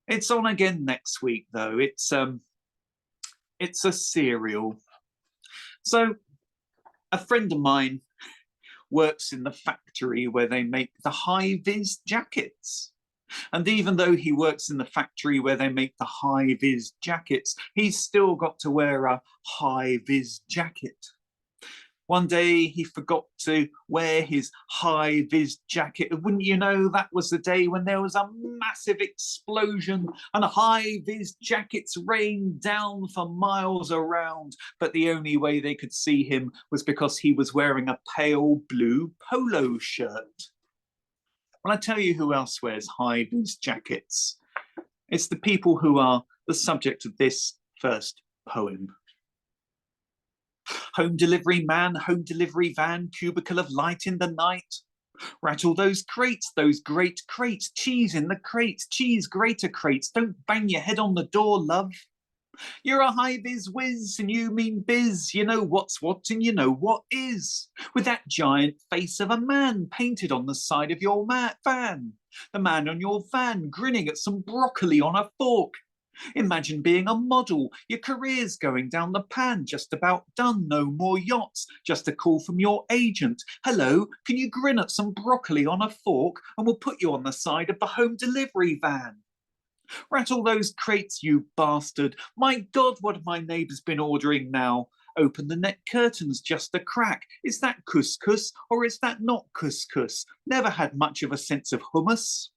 it's on again next week. Though it's a serial. So, a friend of mine works in the factory where they make the high-vis jackets. And even though he works in the factory where they make the high-vis jackets, he's still got to wear a high-vis jacket. One day he forgot to wear his high-vis jacket. And wouldn't you know, that was the day when there was a massive explosion and high-vis jackets rained down for miles around. But the only way they could see him was because he was wearing a pale blue polo shirt. Well, I tell you who else wears high-vis jackets. It's the people who are the subject of this first poem. Home delivery man, home delivery van, cubicle of light in the night. Rattle those crates, those great crates, cheese in the crates, cheese grater crates. Don't bang your head on the door, love. You're a high-vis whiz and you mean biz. You know what's what and you know what is. With that giant face of a man painted on the side of your van. The man on your van grinning at some broccoli on a fork. Imagine being a model, your career's going down the pan, just about done, no more yachts, just a call from your agent. Hello, can you grin at some broccoli on a fork and we'll put you on the side of the home delivery van. Rattle those crates, you bastard. My God, what have my neighbours been ordering now? Open the net curtains just a crack. Is that couscous or is that not couscous? Never had much of a sense of hummus.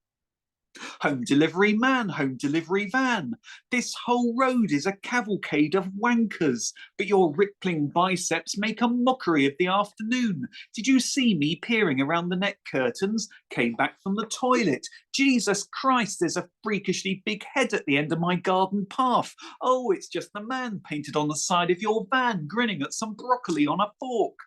Home delivery man, home delivery van. This whole road is a cavalcade of wankers, but your rippling biceps make a mockery of the afternoon. Did you see me peering around the net curtains? Came back from the toilet. Jesus Christ, there's a freakishly big head at the end of my garden path. Oh, it's just the man painted on the side of your van, grinning at some broccoli on a fork.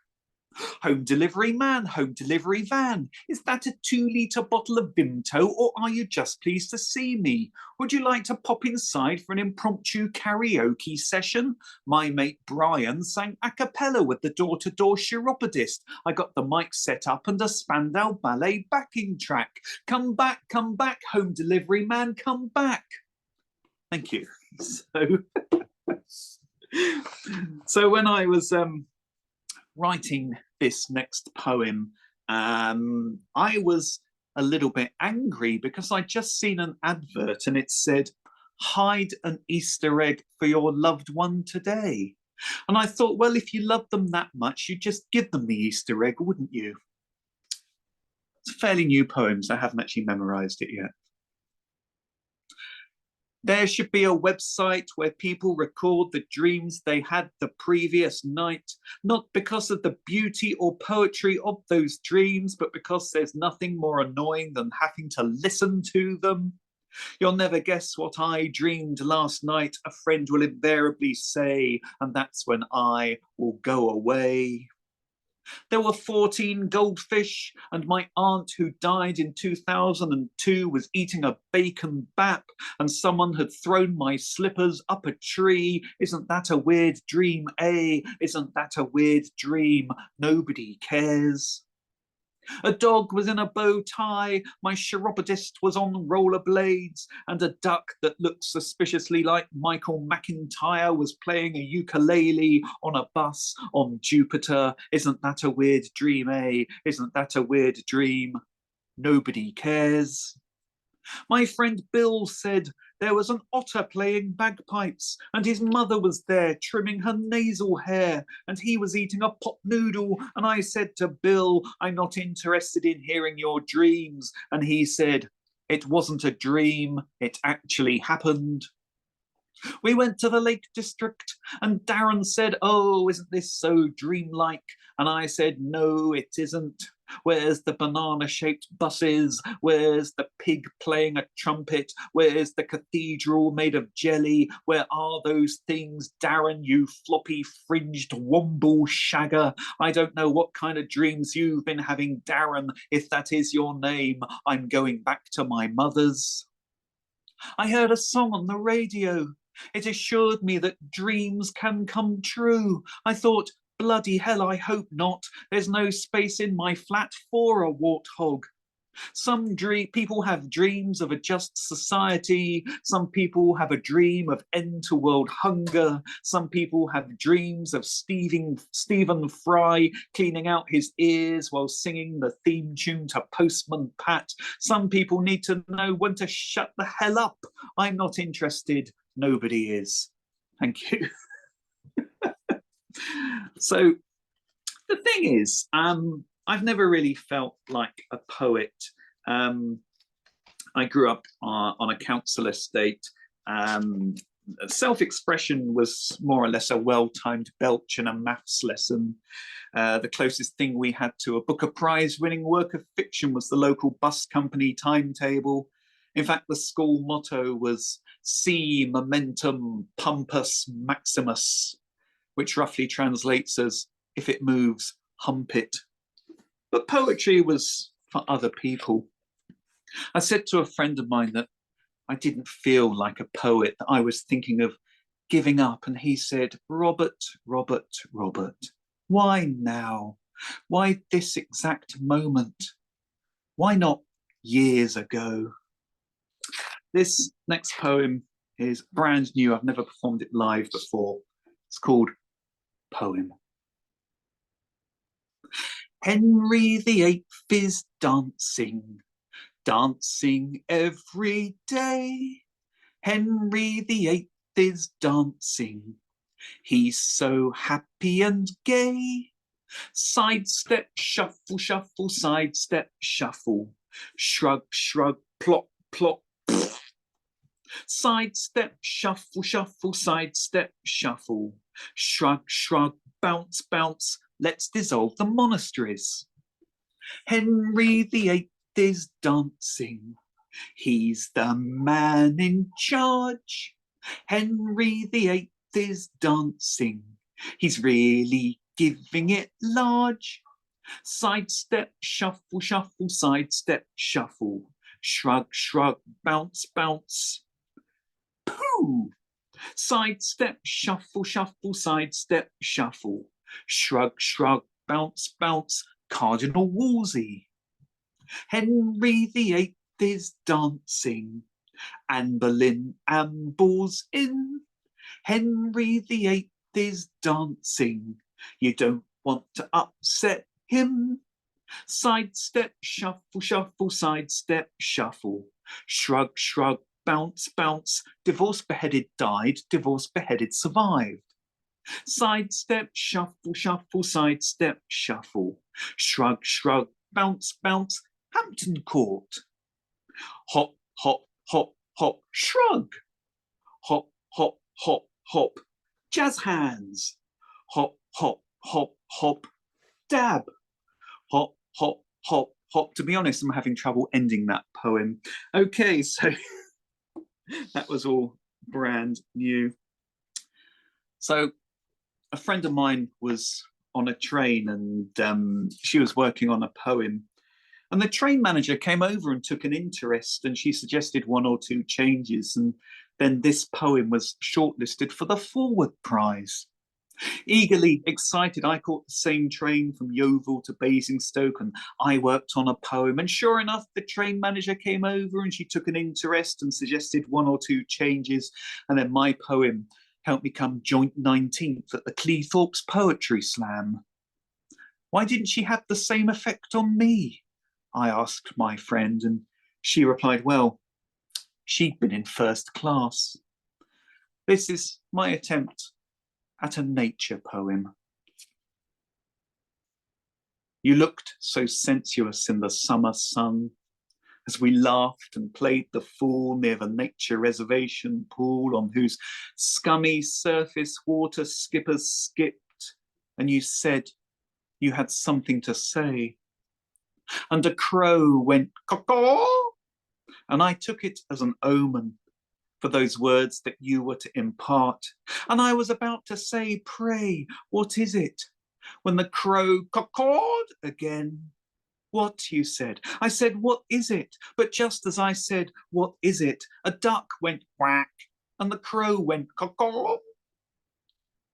Home delivery man, home delivery van. Is that a 2-litre bottle of Vimto, or are you just pleased to see me? Would you like to pop inside for an impromptu karaoke session? My mate Brian sang a cappella with the door-to-door chiropodist. I got the mic set up and a Spandau Ballet backing track. Come back, home delivery man, come back. Thank you. So when I was writing this next poem, I was a little bit angry because I'd just seen an advert and it said, hide an Easter egg for your loved one today. And I thought, well, if you love them that much, you'd just give them the Easter egg, wouldn't you? It's a fairly new poem, so I haven't actually memorized it yet. There should be a website where people record the dreams they had the previous night, not because of the beauty or poetry of those dreams, but because there's nothing more annoying than having to listen to them. You'll never guess what I dreamed last night, a friend will invariably say, and that's when I will go away. There were 14 goldfish, and my aunt who died in 2002 was eating a bacon bap, and someone had thrown my slippers up a tree. Isn't that a weird dream, eh? Isn't that a weird dream? Nobody cares. A dog was in a bow tie, my chiropodist was on rollerblades, and a duck that looked suspiciously like Michael McIntyre was playing a ukulele on a bus on Jupiter. Isn't that a weird dream, eh? Isn't that a weird dream? Nobody cares. My friend Bill said there was an otter playing bagpipes and his mother was there trimming her nasal hair and he was eating a pot noodle, and I said to Bill, I'm not interested in hearing your dreams, and he said, it wasn't a dream, it actually happened. We went to the Lake District and Darren said, oh, isn't this so dreamlike? And I said, no, it isn't. Where's the banana-shaped buses? Where's the pig playing a trumpet? Where's the cathedral made of jelly? Where are those things, Darren, you floppy fringed womble shagger? I don't know what kind of dreams you've been having, Darren. If that is your name, I'm going back to my mother's. I heard a song on the radio. It assured me that dreams can come true. I thought, bloody hell, I hope not. There's no space in my flat for a warthog. Some people have dreams of a just society. Some people have a dream of end to world hunger. Some people have dreams of Stephen Fry cleaning out his ears while singing the theme tune to Postman Pat. Some people need to know when to shut the hell up. I'm not interested. Nobody is. Thank you. So the thing is, I've never really felt like a poet. I grew up on a council estate. Self-expression was more or less a well-timed belch and a maths lesson. The closest thing we had to a Booker Prize-winning work of fiction was the local bus company timetable. In fact, the school motto was Si Momentum Pumpus Maximus, which roughly translates as, if it moves, hump it. But poetry was for other people. I said to a friend of mine that I didn't feel like a poet, that I was thinking of giving up, and he said, Robert, Robert, Robert, why now? Why this exact moment? Why not years ago? This next poem is brand new. I've never performed it live before. It's called Poem. Henry VIII is dancing, dancing every day. Henry VIII is dancing. He's so happy and gay. Sidestep, shuffle, shuffle, sidestep, shuffle. Shrug, shrug, plop, plop. Sidestep, shuffle, shuffle, sidestep, shuffle. Shrug, shrug, bounce, bounce. Let's dissolve the monasteries. Henry VIII is dancing. He's the man in charge. Henry VIII is dancing. He's really giving it large. Sidestep, shuffle, shuffle, sidestep, shuffle. Shrug, shrug, bounce, bounce. Pooh! Sidestep, shuffle, shuffle, sidestep, shuffle. Shrug, shrug, bounce, bounce. Cardinal Wolsey. Henry VIII is dancing. Anne Boleyn ambles in. Henry VIII is dancing. You don't want to upset him. Sidestep, shuffle, shuffle, sidestep, shuffle. Shrug, shrug, bounce, bounce. Divorce beheaded died, divorce beheaded survived. Sidestep, shuffle, shuffle, sidestep, shuffle. Shrug, shrug, bounce, bounce. Hampton Court. Hop, hop, hop, hop, shrug. Hop, hop, hop, hop. Jazz hands. Hop, hop, hop, hop. Dab. Hop, hop, hop, hop. To be honest, I'm having trouble ending that poem. Okay, so that was all brand new. So a friend of mine was on a train and she was working on a poem. And the train manager came over and took an interest, and she suggested 1 or 2 changes. And then this poem was shortlisted for the Forward Prize. Eagerly excited, I caught the same train from Yeovil to Basingstoke, and I worked on a poem. And sure enough, the train manager came over and she took an interest and suggested 1 or 2 changes. And then my poem helped me come joint 19th at the Cleethorpes Poetry Slam. Why didn't she have the same effect on me? I asked my friend, and she replied, well, she'd been in first class. This is my attempt at a nature poem. You looked so sensuous in the summer sun as we laughed and played the fool near the nature reservation pool on whose scummy surface water skippers skipped, and you said you had something to say. And a crow went caw-caw, and I took it as an omen for those words that you were to impart. And I was about to say, pray, what is it? When the crow caw-cawed again. What, you said? I said, what is it? But just as I said, what is it? A duck went quack, and the crow went caw-caw.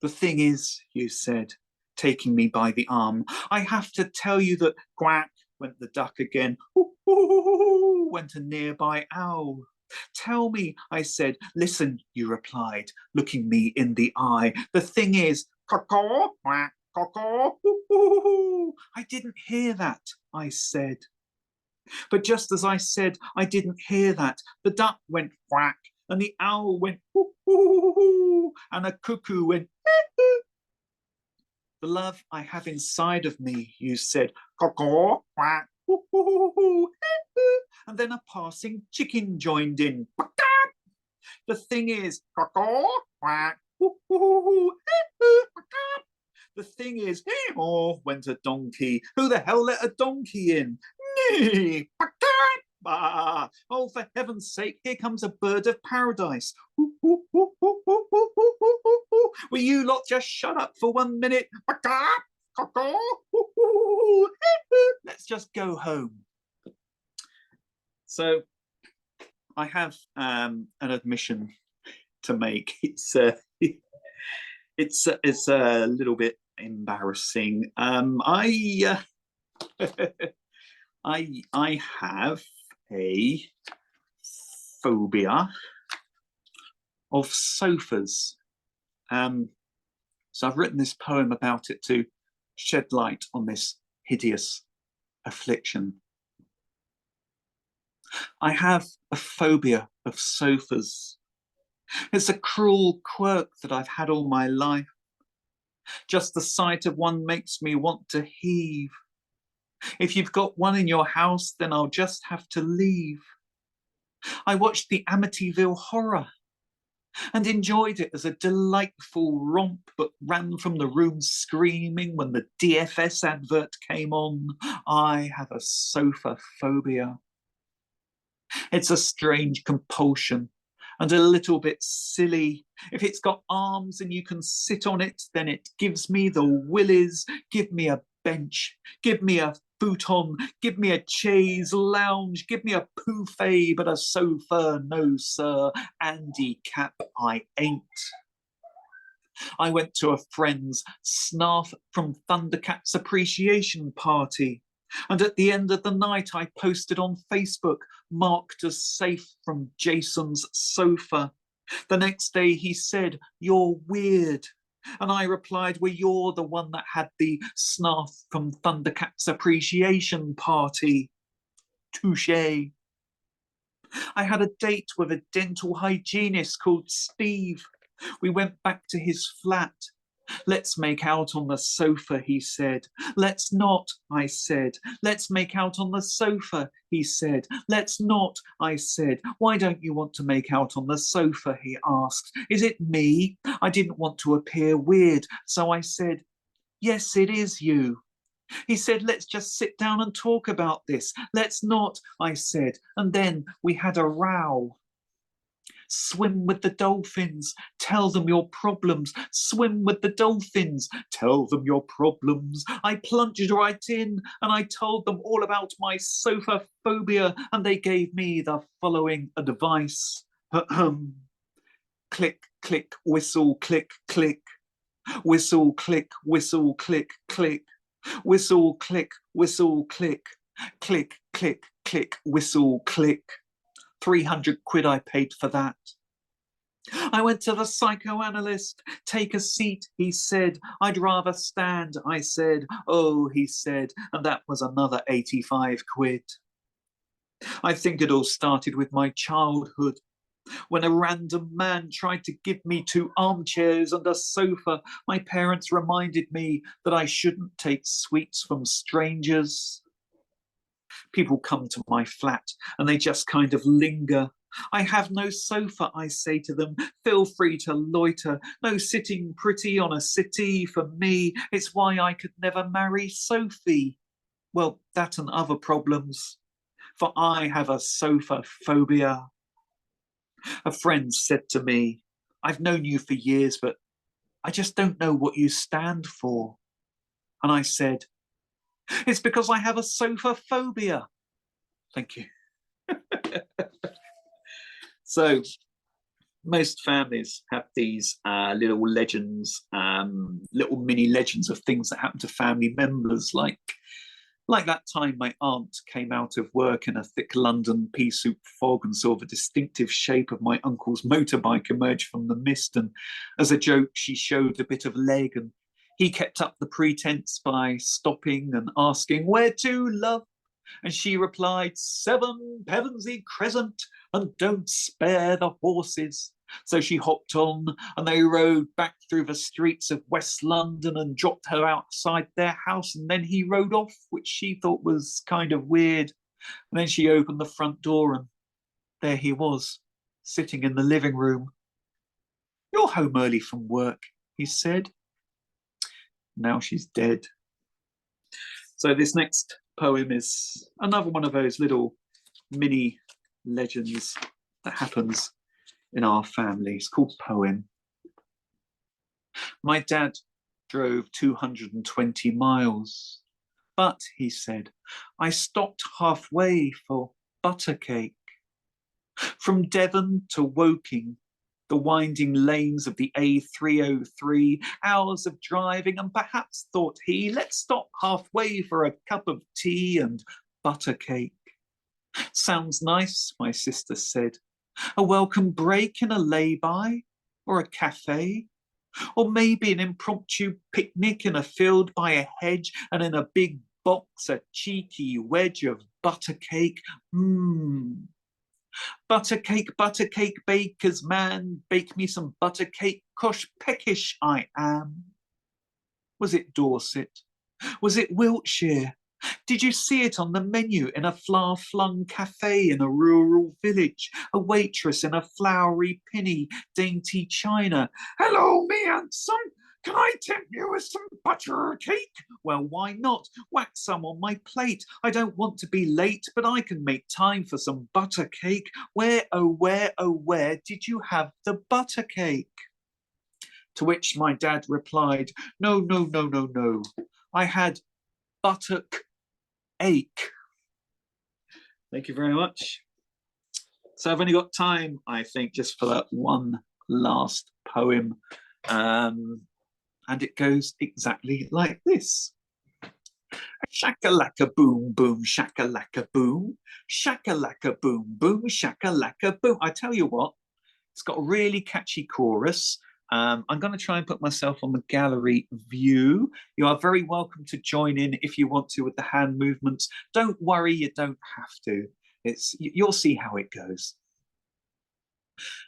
The thing is, you said, taking me by the arm, I have to tell you that quack went the duck again. Ooh, ooh, ooh, went a nearby owl. Tell me, I said. Listen, you replied, looking me in the eye. The thing is, caw-caw, quack, caw-caw, ooh, ooh, ooh. I didn't hear that, I said. But just as I said, I didn't hear that, the duck went quack, and the owl went ooh, ooh, ooh, and a cuckoo went ooh, ooh. The love I have inside of me, you said, caw-caw, quack, ooh, ooh, ooh, ooh. And then a passing chicken joined in. The thing is, caw-caw, quack, ooh, ooh, ooh, ooh. The thing is, oh, went a donkey. Who the hell let a donkey in? Me. Oh, for heaven's sake, here comes a bird of paradise. Will you lot just shut up for 1 minute? Let's just go home. So I have an admission to make. It's a little bit embarrassing. I have a phobia of sofas. So I've written this poem about it to shed light on this hideous affliction. I have a phobia of sofas. It's a cruel quirk that I've had all my life. Just the sight of one makes me want to heave. If you've got one in your house, then I'll just have to leave. I watched the Amityville Horror and enjoyed it as a delightful romp, but ran from the room screaming when the DFS advert came on. I have a sofa phobia. It's a strange compulsion and a little bit silly. If it's got arms and you can sit on it, then it gives me the willies. Give me a bench, give me a futon, give me a chaise lounge, give me a poufet, but a sofa, no sir, handicap I ain't. I went to a friend's Snarf from Thundercats appreciation party, and at the end of the night I posted on Facebook, marked as safe from Jason's sofa. The next day he said, "You're weird." And I replied, "Well, you're the one that had the Snarf from Thundercats appreciation party." Touché. I had a date with a dental hygienist called Steve. We went back to his flat. "Let's make out on the sofa," he said. "Let's not," I said. "Let's make out on the sofa," he said. "Let's not," I said. "Why don't you want to make out on the sofa?" he asked. "Is it me?" I didn't want to appear weird, so I said, "Yes, it is you." He said, "Let's just sit down and talk about this." "Let's not," I said. And then we had a row. "Swim with the dolphins, tell them your problems. Swim with the dolphins, tell them your problems." I plunged right in and I told them all about my sofa phobia, and they gave me the following advice. Click, click, whistle, click, click. Whistle, click, whistle, click, click. Whistle, click, whistle, click. Click, click, click, whistle, click. 300 quid I paid for that. I went to the psychoanalyst. "Take a seat," he said. "I'd rather stand," I said. "Oh," he said, and that was another 85 quid. I think it all started with my childhood, when a random man tried to give me 2 armchairs and a sofa. My parents reminded me that I shouldn't take sweets from strangers. People come to my flat and they just kind of linger. "I have no sofa," I say to them. "Feel free to loiter. No sitting pretty on a settee for me. It's why I could never marry Sophie." Well, that and other problems, for I have a sofa phobia. A friend said to me, "I've known you for years, but I just don't know what you stand for." And I said, "It's because I have a sofa phobia." Thank you. So most families have these little legends, little mini legends of things that happen to family members, like that time my aunt came out of work in a thick London pea soup fog and saw the distinctive shape of my uncle's motorbike emerge from the mist, and as a joke she showed a bit of leg, and he kept up the pretense by stopping and asking, "Where to, love?" And she replied, "7 Pevensey Crescent, and don't spare the horses." So she hopped on and they rode back through the streets of West London and dropped her outside their house, and then he rode off, which she thought was kind of weird. And then she opened the front door and there he was, sitting in the living room. "You're home early from work," he said. Now she's dead. So this next poem is another one of those little mini legends that happens in our family. It's called Poem. "My dad drove 220 miles, but," he said, "I stopped halfway for buttercake. From Devon to Woking, the winding lanes of the A303, hours of driving, and perhaps, thought he, let's stop halfway for a cup of tea and buttercake. Sounds nice," my sister said. "A welcome break in a lay-by, or a cafe, or maybe an impromptu picnic in a field by a hedge, and in a big box a cheeky wedge of buttercake. Buttercake, buttercake, baker's man, bake me some buttercake, cosh peckish I am." Was it Dorset? Was it Wiltshire? Did you see it on the menu in a flower-flung cafe in a rural village? A waitress in a flowery pinny, dainty china. "Hello, me handsome. Can I tempt you with some butter cake?" Well, why not? Whack some on my plate. I don't want to be late, but I can make time for some butter cake. Where, oh where did you have the butter cake? To which my dad replied, No. I had buttock ache. Thank you very much. So I've only got time, I think, just for that one last poem. And it goes exactly like this. Shaka-lacka boom, boom, shaka-lacka boom. Shaka-lacka boom, boom, shaka-lacka boom. I tell you what, it's got a really catchy chorus. I'm going to try and put myself on the gallery view. You are very welcome to join in if you want to with the hand movements. Don't worry, you don't have to. You'll see how it goes.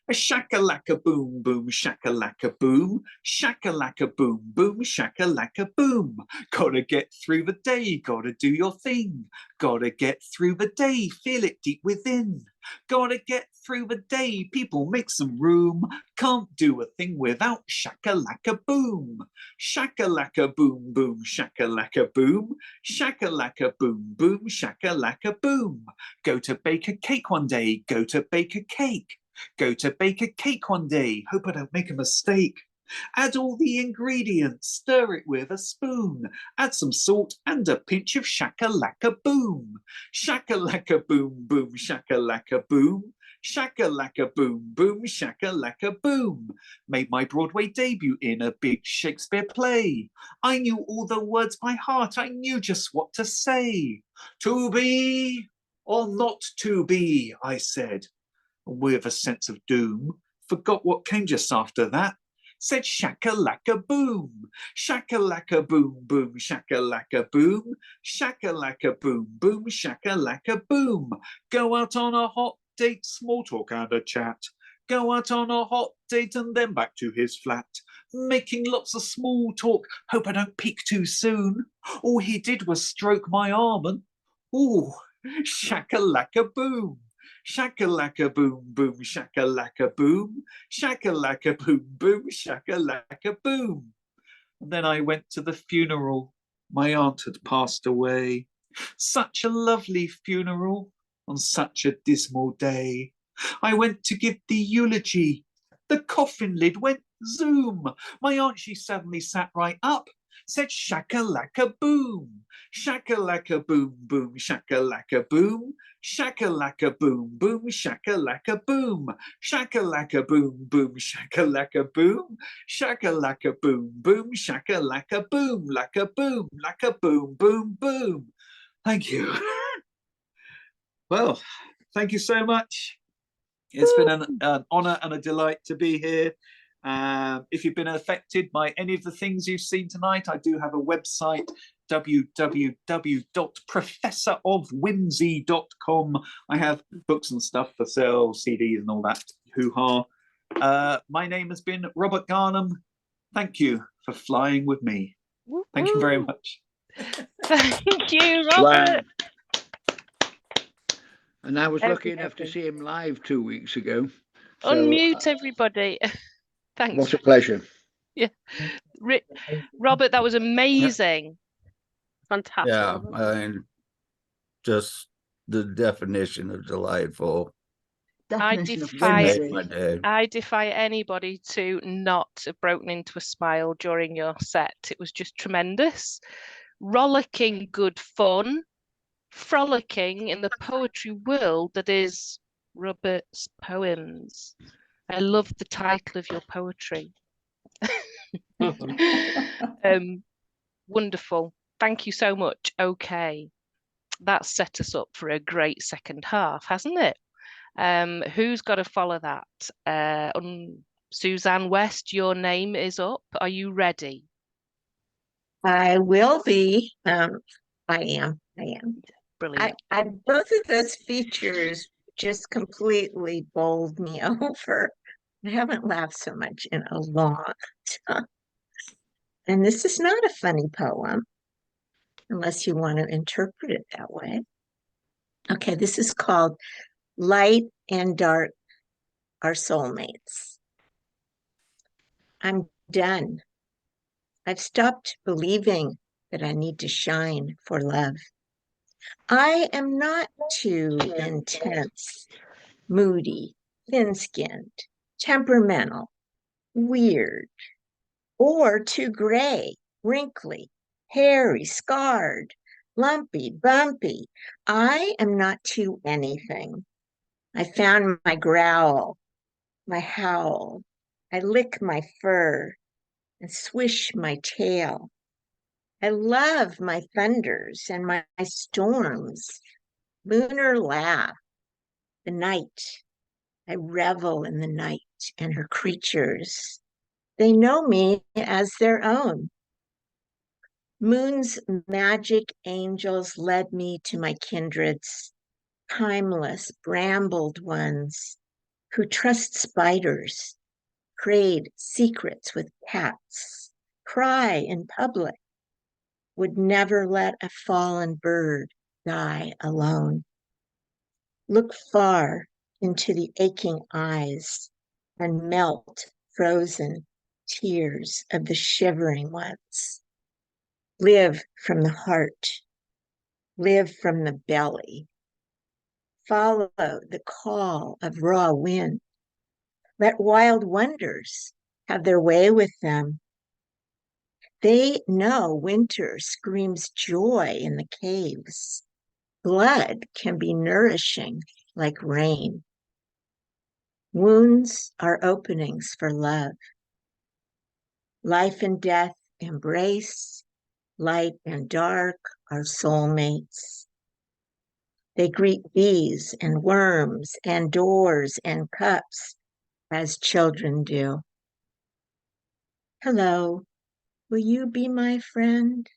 A shaka-lacka boom, boom, shaka-lacka boom. Shaka-lacka boom, boom, shaka-lacka boom. Gotta get through the day, gotta do your thing. Gotta get through the day, feel it deep within. Gotta get through the day, people make some room. Can't do a thing without shaka-lacka boom. Shaka-lacka boom, boom, shaka-lacka boom. Shaka-lacka boom, boom, shaka-lacka boom. Go to bake a cake one day, go to bake a cake. Go to bake a cake one day, hope I don't make a mistake. Add all the ingredients, stir it with a spoon. Add some salt and a pinch of shaka-lacka boom. Shaka-lacka boom, boom, shaka-lacka boom. Shaka-lacka boom, boom, shaka-lacka boom. Made my Broadway debut in a big Shakespeare play. I knew all the words by heart, I knew just what to say. To be or not to be, I said, with a sense of doom. Forgot what came just after that. Said shaka-lacka boom. Shaka-lacka boom, boom, shaka-lacka boom. Shaka-lacka boom, boom, shaka-lacka boom. Go out on a hot date, small talk and a chat. Go out on a hot date and then back to his flat. Making lots of small talk, hope I don't peak too soon. All he did was stroke my arm and, ooh, shaka-lacka boom. Shaka-lacka boom, boom, shaka-lacka boom. Shaka-lacka boom, boom, shaka-lacka boom. And then I went to the funeral. My aunt had passed away. Such a lovely funeral on such a dismal day. I went to give the eulogy. The coffin lid went zoom. My aunt, she suddenly sat right up. Said shaka-lacka boom. Shaka-lacka boom, boom, shaka-lacka boom. Shaka-lacka boom, boom, shaka-lacka boom. Shaka-lacka boom, boom, shaka-lacka boom. Shaka-lacka boom, boom, shaka-lacka boom. Lacka boom, lacka boom, boom, boom. Thank you. Well, thank you so much. It's been an honour and a delight to be here. If you've been affected by any of the things you've seen tonight, I do have a website, www.professorofwhimsy.com. I have books and stuff for sale, CDs and all that hoo-ha. My name has been Robert Garnham. Thank you for flying with me. Thank you very much. Thank you, Robert. And I was lucky enough to see him live 2 weeks ago. So, unmute everybody. Thanks. What a pleasure. Yeah, Robert, that was amazing. Fantastic. Yeah, and just the definition of delightful. I Definition of defy Made whimsy. my day. I defy anybody to not have broken into a smile during your set. It was just tremendous. Rollicking good fun, frolicking in the poetry world that is Robert's poems. I love the title of your poetry. Wonderful. Thank you so much. Okay. That's set us up for a great second half, hasn't it? Who's got to follow that? Suzanne West, your name is up. Are you ready? I will be. I am. Brilliant. I both of those features just completely bowled me over. I haven't laughed so much in a long time. And this is not a funny poem, unless you want to interpret it that way. Okay, this is called Light and Dark Are Soulmates. I'm done. I've stopped believing that I need to shine for love. I am not too intense, moody, thin-skinned, temperamental, weird, or too gray, wrinkly, hairy, scarred, lumpy, bumpy. I am not to anything. I found my growl, my howl. I lick my fur and swish my tail. I love my thunders and my storms. Lunar laugh, the night. I revel in the night and her creatures. They know me as their own. Moon's magic angels led me to my kindreds, timeless, brambled ones who trust spiders, trade secrets with cats, cry in public, would never let a fallen bird die alone. Look far into the aching eyes and melt frozen tears of the shivering ones. Live from the heart, live from the belly. Follow the call of raw wind. Let wild wonders have their way with them. They know winter screams joy in the caves. Blood can be nourishing like rain. Wounds are openings for love. Life and death embrace. Light and dark are soulmates. They greet bees and worms and doors and cups as children do. Hello, will you be my friend?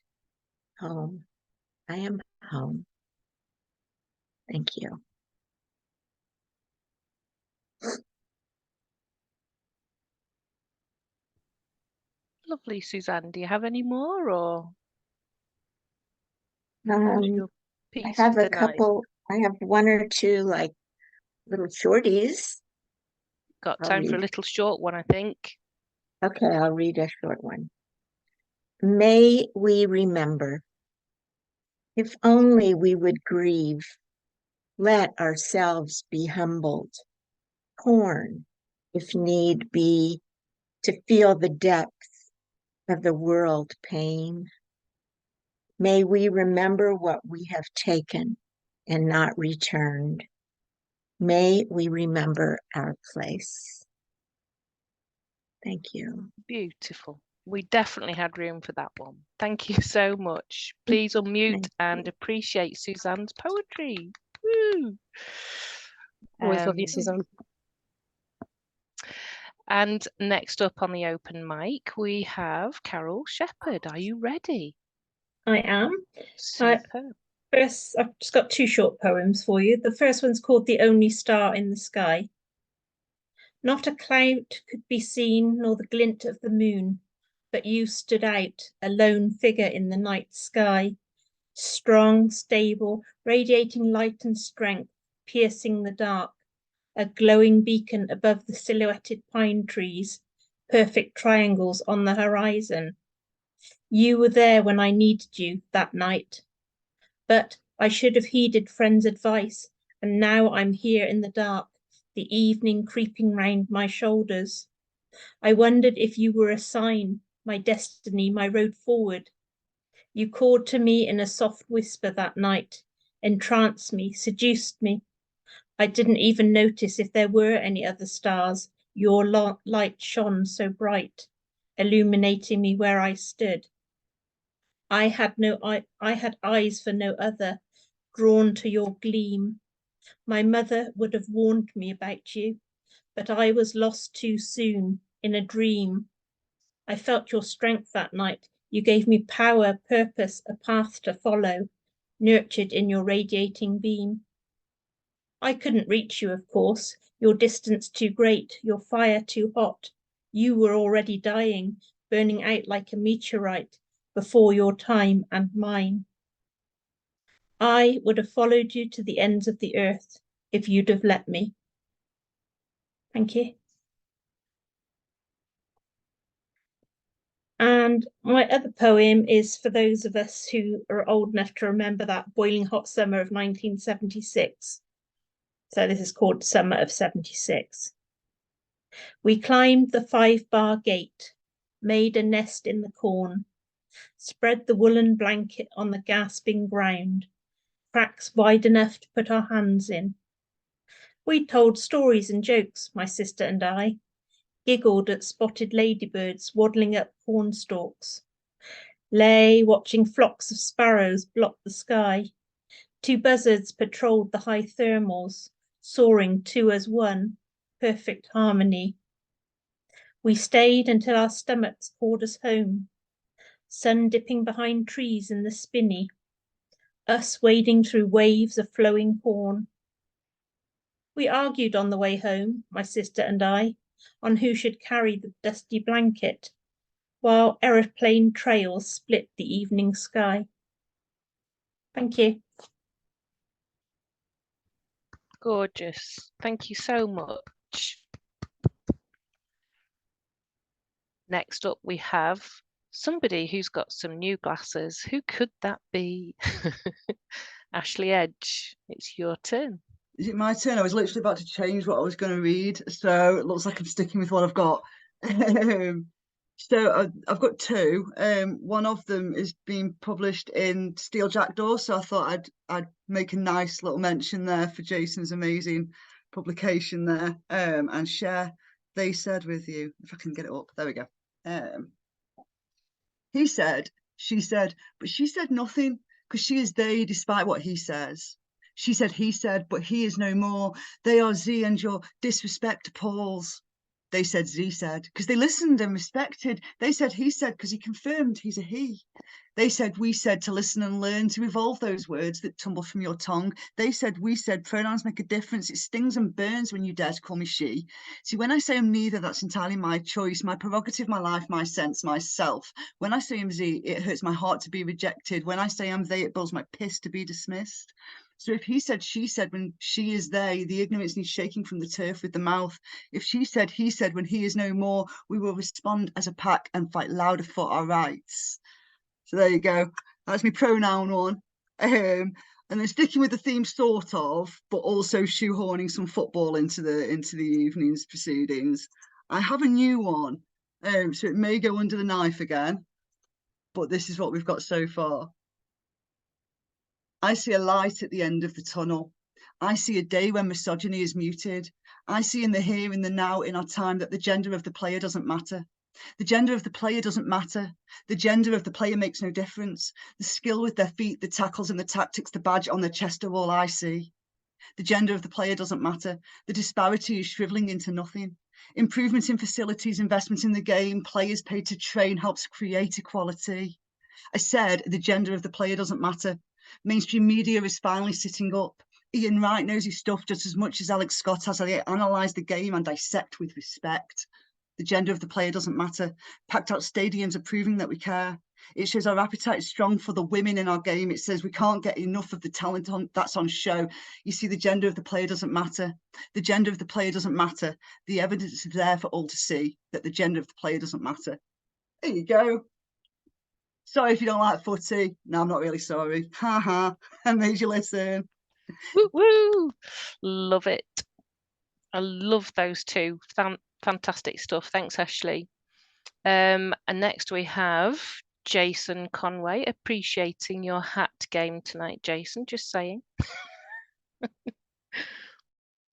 Home. I am home. Thank you. Lovely, Suzanne. Do you have any more, or I piece have for a the night? couple, I have one or two like little shorties. Got I'll time for a read. little short one, I think. Okay, I'll read a short one. May we remember, if only we would grieve, let ourselves be humbled, torn, if need be, to feel the depth of the world pain. May we remember what we have taken and not returned. May we remember our place. Thank you. Beautiful. We definitely had room for that one. Thank you so much. Please unmute and appreciate Suzanne's poetry. Woo! Always love you, Suzanne. And next up on the open mic, we have Carol Shepherd. Are you ready? I am. Superb. First, I've just got two short poems for you. The first one's called The Only Star in the Sky. Not a cloud could be seen, nor the glint of the moon, but you stood out, a lone figure in the night sky, strong, stable, radiating light and strength, piercing the dark, a glowing beacon above the silhouetted pine trees, perfect triangles on the horizon. You were there when I needed you that night. But I should have heeded friends' advice, and now I'm here in the dark, the evening creeping round my shoulders. I wondered if you were a sign, my destiny, my road forward. You called to me in a soft whisper that night, entranced me, seduced me. I didn't even notice if there were any other stars. Your light shone so bright, illuminating me where I stood. I had eyes for no other, drawn to your gleam. My mother would have warned me about you, but I was lost too soon in a dream. I felt your strength that night. You gave me power, purpose, a path to follow, nurtured in your radiating beam. I couldn't reach you, of course, your distance too great, your fire too hot. You were already dying, burning out like a meteorite before your time and mine. I would have followed you to the ends of the earth if you'd have let me. Thank you. And my other poem is for those of us who are old enough to remember that boiling hot summer of 1976. So this is called Summer of 76. We climbed the 5-bar gate, made a nest in the corn, spread the woolen blanket on the gasping ground, cracks wide enough to put our hands in. We told stories and jokes, my sister and I, giggled at spotted ladybirds waddling up cornstalks, lay watching flocks of sparrows block the sky. 2 buzzards patrolled the high thermals, soaring 2 as 1, perfect harmony. We stayed until our stomachs called us home, sun dipping behind trees in the spinney, us wading through waves of flowing corn. We argued on the way home, my sister and I, on who should carry the dusty blanket, while aeroplane trails split the evening sky. Thank you. Gorgeous. Thank you so much. Next up, we have somebody who's got some new glasses. Who could that be? Ashley Edge, it's your turn. Is it my turn? I was literally about to change what I was going to read, so it looks like I'm sticking with what I've got. So I've got 2. One of them is being published in Steel Jackdaw, so I thought I'd make a nice little mention there for Jason's amazing publication there, and share They Said with you. If I can get it up, there we go. He said, she said, but she said nothing, because she is they despite what he says. She said, he said, but he is no more. They are Z, and your disrespect appalls. They said, Z said, because they listened and respected. They said, he said, because he confirmed he's a he. They said, we said, to listen and learn, to evolve those words that tumble from your tongue. They said, we said, pronouns make a difference. It stings and burns when you dare to call me she. See, when I say I'm neither, that's entirely my choice, my prerogative, my life, my sense, myself. When I say I'm Z, it hurts my heart to be rejected. When I say I'm they, it boils my piss to be dismissed. So if he said, she said, when she is they, the ignorance needs shaking from the turf with the mouth. If she said, he said, when he is no more, we will respond as a pack and fight louder for our rights. So there you go. That's my pronoun one. And then sticking with the theme, sort of, but also shoehorning some football into the evening's proceedings. I have a new one, so it may go under the knife again, but this is what we've got so far. I see a light at the end of the tunnel. I see a day when misogyny is muted. I see in the here and the now in our time that the gender of the player doesn't matter. The gender of the player doesn't matter. The gender of the player makes no difference. The skill with their feet, the tackles and the tactics, the badge on their chest are all I see. The gender of the player doesn't matter. The disparity is shriveling into nothing. Improvement in facilities, investment in the game, players paid to train helps create equality. I said the gender of the player doesn't matter. Mainstream media is finally sitting up. Ian Wright knows his stuff just as much as Alex Scott has. I analyse the game and dissect with respect. The gender of the player doesn't matter. Packed out stadiums are proving that we care. It shows our appetite is strong for the women in our game. It says we can't get enough of the talent that's on show. You see, the gender of the player doesn't matter. The gender of the player doesn't matter. The evidence is there for all to see that the gender of the player doesn't matter. There you go. Sorry if you don't like footy. No, I'm not really sorry. Ha ha. I made you listen. Woo woo. Love it. I love those 2. Fantastic stuff. Thanks, Ashley. And next we have Jason Conway. Appreciating your hat game tonight, Jason. Just saying.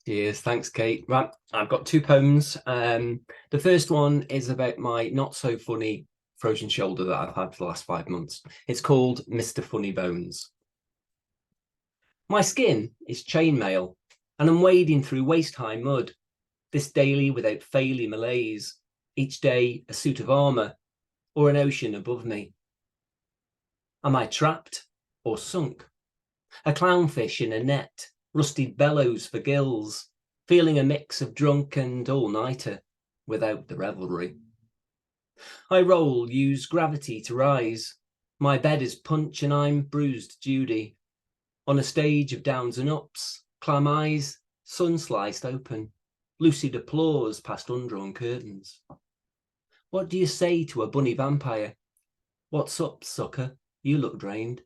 Cheers, thanks, Kate. Right, I've got 2 poems. The first one is about my not so funny frozen shoulder that I've had for the last 5 months. It's called Mr. Funny Bones. My skin is chainmail, and I'm wading through waist-high mud. This daily without faily malaise, each day a suit of armour or an ocean above me. Am I trapped or sunk? A clownfish in a net, rusted bellows for gills, feeling a mix of drunk and all-nighter without the revelry. I roll, use gravity to rise. My bed is punch and I'm bruised Judy. On a stage of downs and ups, clam eyes, sun sliced open. Lucid applause past undrawn curtains. What do you say to a bunny vampire? What's up, sucker? You look drained.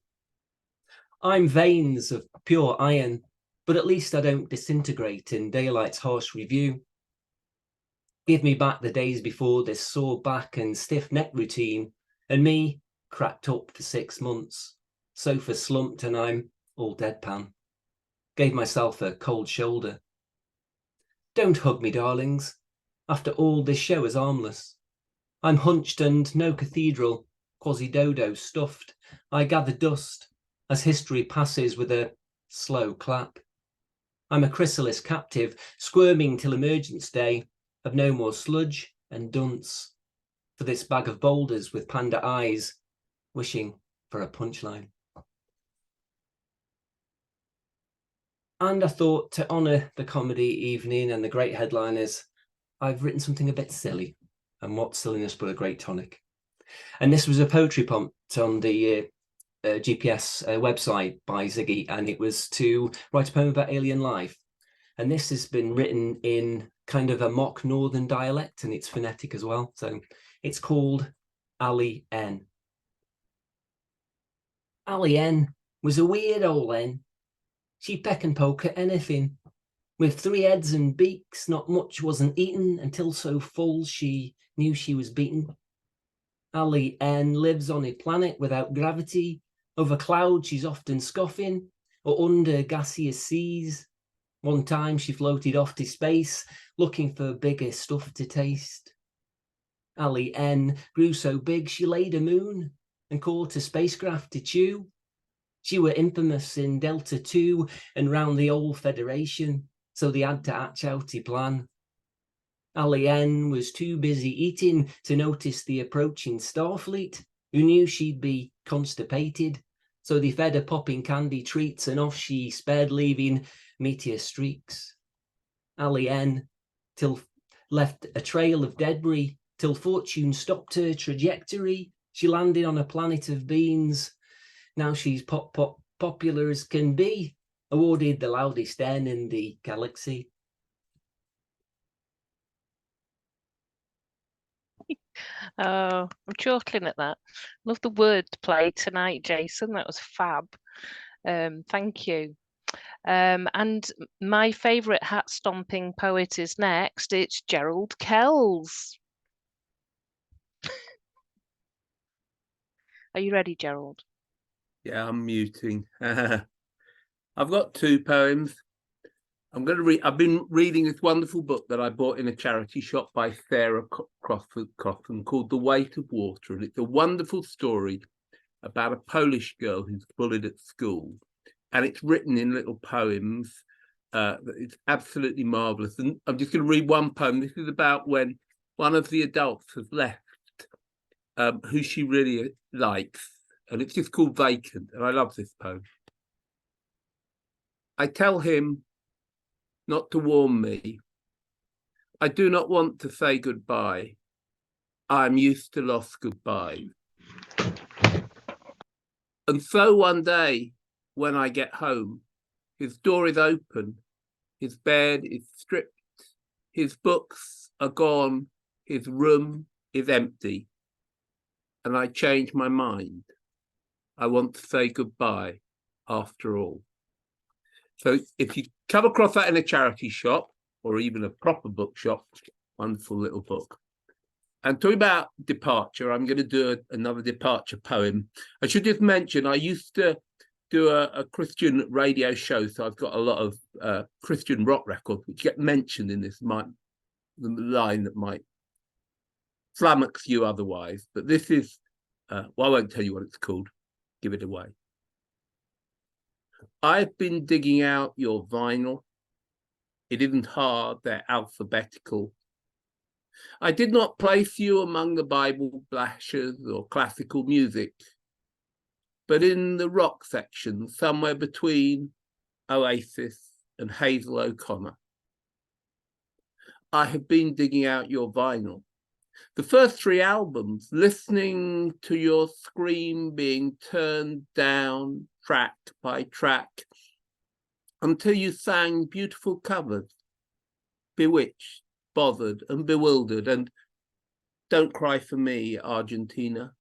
I'm veins of pure iron, but at least I don't disintegrate in daylight's harsh review. Give me back the days before this sore back and stiff neck routine, and me cracked up for 6 months. Sofa slumped and I'm all deadpan. Gave myself a cold shoulder. Don't hug me, darlings. After all, this show is harmless. I'm hunched and no cathedral, quasi-dodo stuffed. I gather dust as history passes with a slow clap. I'm a chrysalis captive, squirming till emergence day of no more sludge and dunce. For this bag of boulders with panda eyes, wishing for a punchline. And I thought, to honour the comedy evening and the great headliners, I've written something a bit silly. And what silliness but a great tonic. And this was a poetry prompt on the GPS website by Ziggy, and it was to write a poem about alien life. And this has been written in kind of a mock northern dialect, and it's phonetic as well. So it's called Ali N. Ali N was a weird old hen. She peck and poke at anything. With 3 heads and beaks, not much wasn't eaten until so full she knew she was beaten. Ali N lives on a planet without gravity. Over clouds she's often scoffing, or under gaseous seas. One time she floated off to space, looking for bigger stuff to taste. Ali N grew so big she laid a moon, and caught a spacecraft to chew. She were infamous in Delta 2 and round the old Federation, so they had to hatch out a plan. Ali N was too busy eating to notice the approaching Starfleet, who knew she'd be constipated, so they fed her popping candy treats and off she sped, leaving meteor streaks. Ali N left a trail of debris till fortune stopped her trajectory. She landed on a planet of beans. Now she's popular as can be, awarded the loudest N in the galaxy. Oh, I'm chuckling at that. Love the wordplay tonight, Jason. That was fab. Thank you. And my favourite hat stomping poet is next. It's Gerald Kells. Are you ready, Gerald? Yeah, I'm muting. I've got 2 poems. I'm going to read. I've been reading this wonderful book that I bought in a charity shop by Sarah Crofton called The Weight of Water, and it's a wonderful story about a Polish girl who's bullied at school, and it's written in little poems. It's absolutely marvelous. And I'm just going to read one poem. This is about when one of the adults has left, who she really likes, and it's just called Vacant. And I love this poem. I tell him not to warn me. I do not want to say goodbye. I am used to lost goodbye. And so one day, when I get home, his door is open, his bed is stripped, his books are gone, his room is empty, and I change my mind. I want to say goodbye after all. So if you come across that in a charity shop or even a proper bookshop, wonderful little book. And talking about departure, I'm going to do another departure poem. I should just mention, I used to do a Christian radio show, so I've got a lot of Christian rock records which get mentioned in this the line that might flummox you otherwise. But this is, well, I won't tell you what it's called. Give it away. I've been digging out your vinyl. It isn't hard, they're alphabetical. I did not place you among the Bible blashers or classical music, but in the rock section, somewhere between Oasis and Hazel O'Connor. I have been digging out your vinyl. The first 3 albums, listening to your scream being turned down track by track until you sang beautiful covers, Bewitched, Bothered and Bewildered, and Don't Cry for Me, Argentina.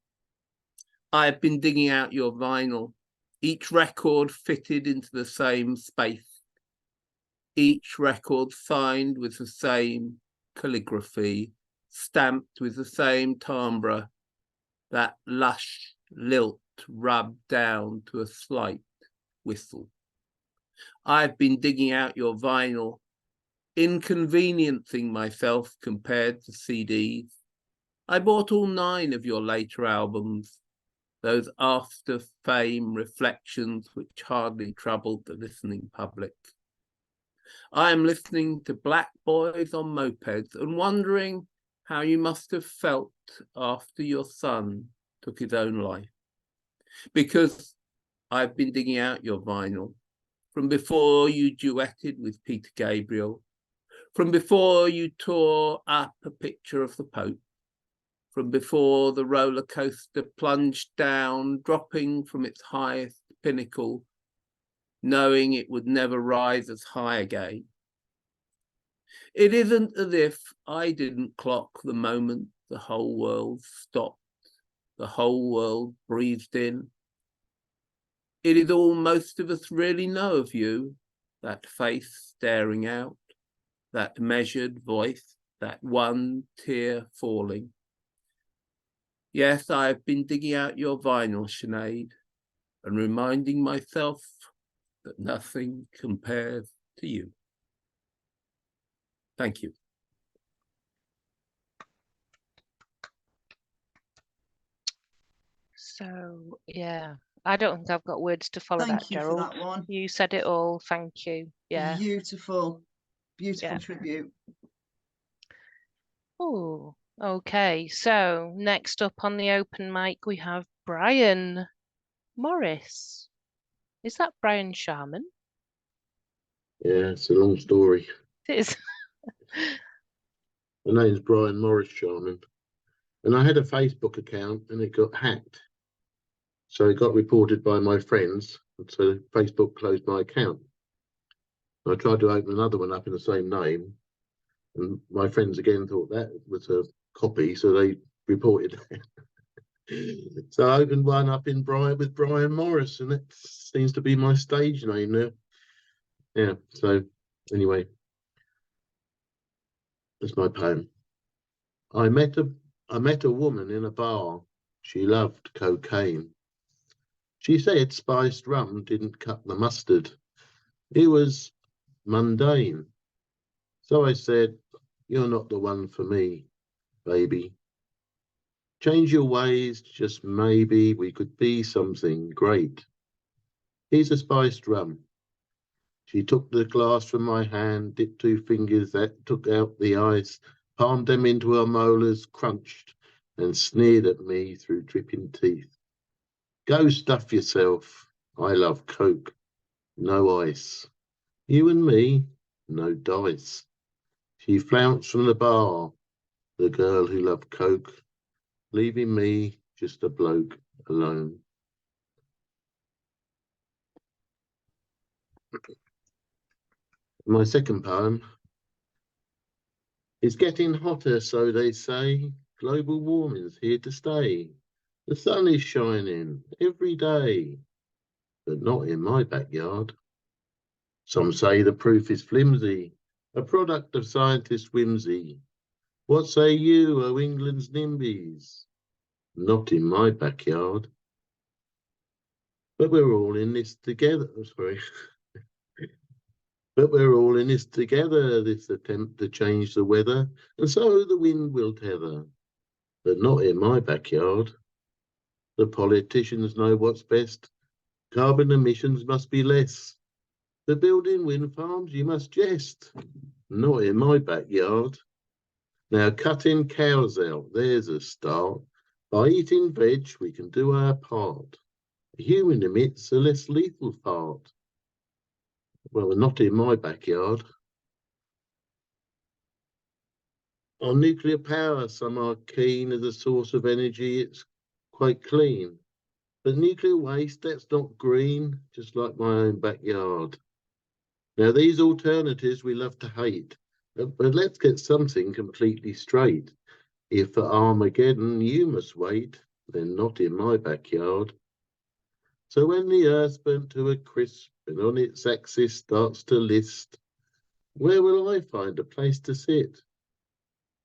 I have been digging out your vinyl, each record fitted into the same space, each record signed with the same calligraphy, stamped with the same timbre, that lush lilt rubbed down to a slight whistle. I've been digging out your vinyl, inconveniencing myself compared to CDs. I bought all 9 of your later albums, those after fame reflections which hardly troubled the listening public. I am listening to Black Boys on Mopeds and wondering how you must have felt after your son took his own life. Because I've been digging out your vinyl from before you duetted with Peter Gabriel, from before you tore up a picture of the Pope, from before the roller coaster plunged down, dropping from its highest pinnacle, knowing it would never rise as high again. It isn't as if I didn't clock the moment the whole world stopped, the whole world breathed in. It is all most of us really know of you, that face staring out, that measured voice, that one tear falling. Yes, I have been digging out your vinyl, Sinead, and reminding myself that nothing compares to you. Thank you. So, yeah, I don't think I've got words to follow Thank that, you Gerald. for that one. You said it all. Thank you. Yeah. Beautiful, beautiful Yeah. tribute. Oh, okay. So next up on the open mic, we have Brian Morris. Is that Brian Sharman? Yeah, it's a long story. It is. My name's Brian Morris Sharman, and I had a Facebook account and it got hacked. So it got reported by my friends, and so Facebook closed my account. I tried to open another one up in the same name, and my friends again thought that was a copy, so they reported it. So I opened one up in with Brian Morris, and it seems to be my stage name now. Yeah, so anyway, that's my poem. I met a woman in a bar. She loved cocaine. She said spiced rum didn't cut the mustard. It was mundane. So I said, you're not the one for me, baby. Change your ways, just maybe we could be something great. Here's a spiced rum. She took the glass from my hand, dipped 2 fingers that took out the ice, palmed them into her molars, crunched, and sneered at me through dripping teeth. Go stuff yourself. I love coke, no ice. You and me, no dice. She flounced from the bar, the girl who loved coke, leaving me just a bloke alone. My second poem. It's getting hotter, so they say. Global warming's here to stay. The sun is shining every day, but not in my backyard. Some say the proof is flimsy, a product of scientist whimsy. What say you, O England's NIMBYs? Not in my backyard. But we're all in this together. Sorry. But we're all in this together, this attempt to change the weather, and so the wind will tether. But not in my backyard. The politicians know what's best. Carbon emissions must be less. The building wind farms, you must jest. Not in my backyard. Now cutting cows out, there's a start. By eating veg, we can do our part. A human emits a less lethal fart. Well, not in my backyard. On nuclear power, some are keen as a source of energy. It's quite clean. But nuclear waste, that's not green, just like my own backyard. Now, these alternatives we love to hate, but let's get something completely straight. If for Armageddon you must wait, then not in my backyard. So when the earth's burnt to a crisp and on its axis starts to list, where will I find a place to sit?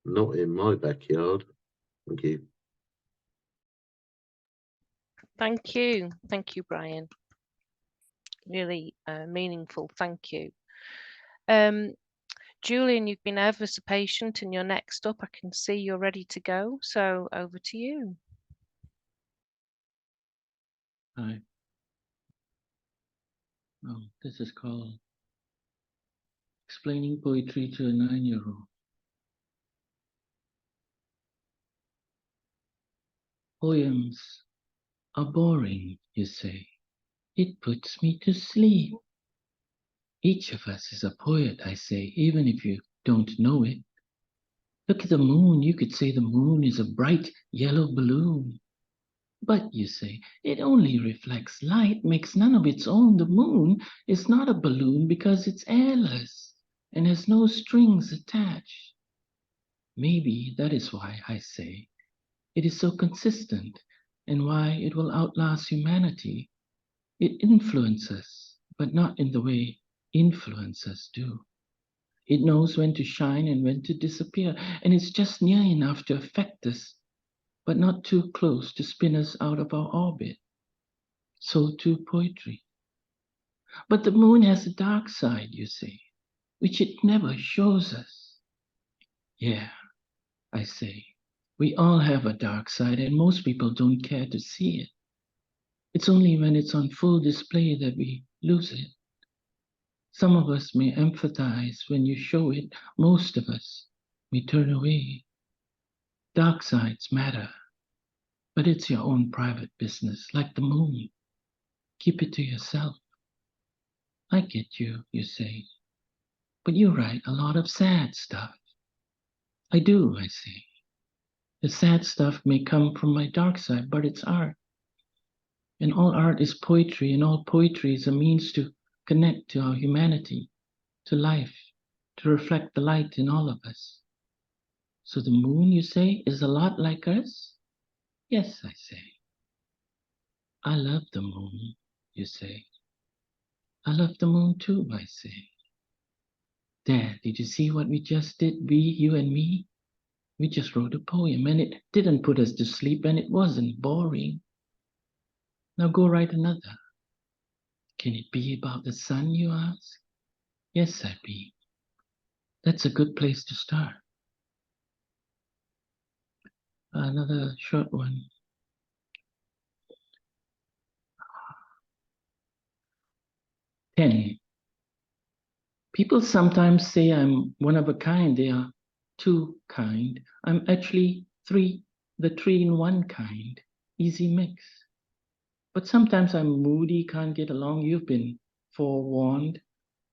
Not in my backyard. Thank you. Thank you. Thank you, Brian. Really meaningful. Thank you. Julian, you've been ever so patient, and you're next up. I can see you're ready to go. So over to you. Hi. Oh, this is called Explaining Poetry to a 9-year-old. Poems are boring, you say. It puts me to sleep. Each of us is a poet, I say, even if you don't know it. Look at the moon. You could say the moon is a bright yellow balloon. But, you say, it only reflects light, makes none of its own. The moon is not a balloon because it's airless and has no strings attached. Maybe that is why I say it is so consistent and why it will outlast humanity. It influences, but not in the way influencers do. It knows when to shine and when to disappear, and it's just near enough to affect us, but not too close to spin us out of our orbit. So too poetry. But the moon has a dark side, you say, which it never shows us. Yeah, I say, we all have a dark side, and most people don't care to see it. It's only when it's on full display that we lose it. Some of us may empathize when you show it. Most of us, we turn away. Dark sides matter, but it's your own private business, like the moon. Keep it to yourself. I get you, you say, but you write a lot of sad stuff. I do, I say. The sad stuff may come from my dark side, but it's art. And all art is poetry, and all poetry is a means to connect to our humanity, to life, to reflect the light in all of us. So the moon, you say, is a lot like us? Yes, I say. I love the moon, you say. I love the moon too, I say. There, did you see what we just did, we, you and me? We just wrote a poem, and it didn't put us to sleep, and it wasn't boring. Now go write another. Can it be about the sun, you ask? Yes, I be. That's a good place to start. Another short one. Ten. People sometimes say I'm one of a kind. They are too kind. I'm actually three, the 3-in-1 kind. Easy mix. But sometimes I'm moody, can't get along. You've been forewarned.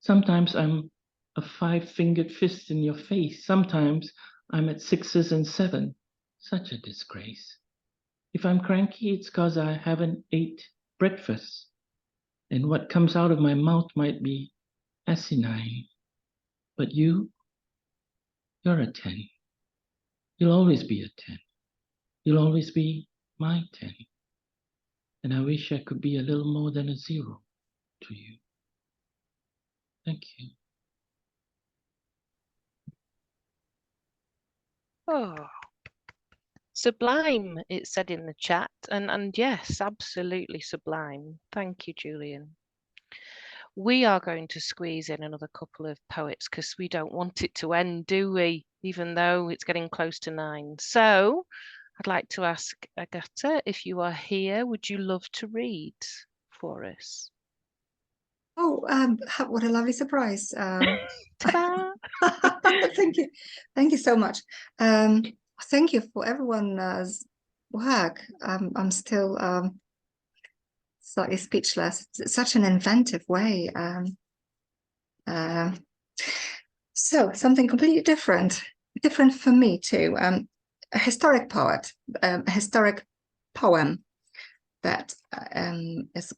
Sometimes I'm a 5-fingered fist in your face. Sometimes I'm at 6s and 7. Such a disgrace. If I'm cranky, it's because I haven't ate breakfast. And what comes out of my mouth might be asinine. But you're a 10. You'll always be a 10. You'll always be my 10. And I wish I could be a little more than a 0 to you. Thank you. Oh, sublime, it said in the chat. And yes, absolutely sublime. Thank you, Julian. We are going to squeeze in another couple of poets because we don't want it to end, do we? Even though it's getting close to 9. So I'd like to ask Agatha, if you are here, would you love to read for us? Oh, what a lovely surprise. Ta-da! Thank you so much. Thank you for everyone's work. I'm still slightly speechless. It's such an inventive way. So something completely different for me too. A historic poet, a historic poem that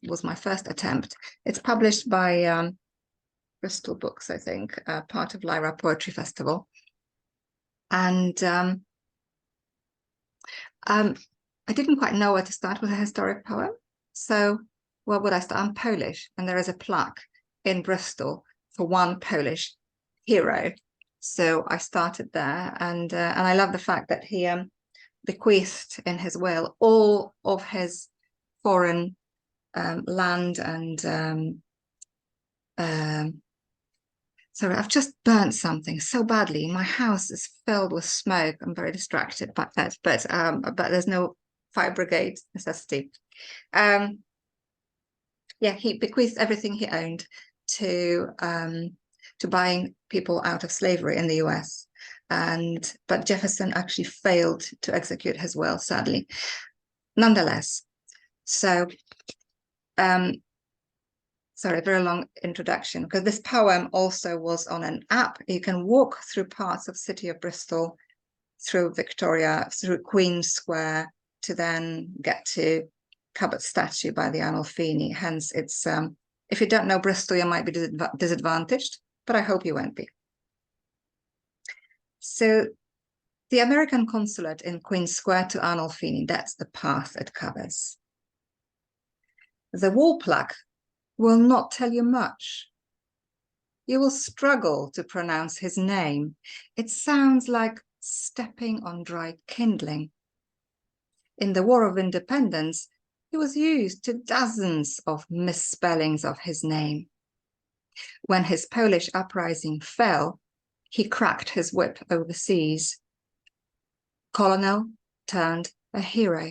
was my first attempt. It's published by Bristol Books, I think, part of Lyra Poetry Festival. And I didn't quite know where to start with a historic poem. So where would I start? I'm Polish, and there is a plaque in Bristol for one Polish hero. So I started there, and I love the fact that he bequeathed in his will all of his foreign land and sorry, I've just burnt something so badly. My house is filled with smoke. I'm very distracted by that, but there's no fire brigade necessity. Yeah, he bequeathed everything he owned to buying people out of slavery in the US. But Jefferson actually failed to execute his will, sadly. Nonetheless, so sorry, very long introduction, because this poem also was on an app. You can walk through parts of the city of Bristol, through Victoria, through Queen Square, to then get to Cabot statue by the Arnolfini. Hence, it's if you don't know Bristol, you might be disadvantaged, but I hope you won't be. So the American consulate in Queen Square to Arnolfini, that's the path it covers. The wall plaque will not tell you much. You will struggle to pronounce his name. It sounds like stepping on dry kindling. In the War of Independence, he was used to dozens of misspellings of his name. When his Polish uprising fell, he cracked his whip overseas. Colonel turned a hero.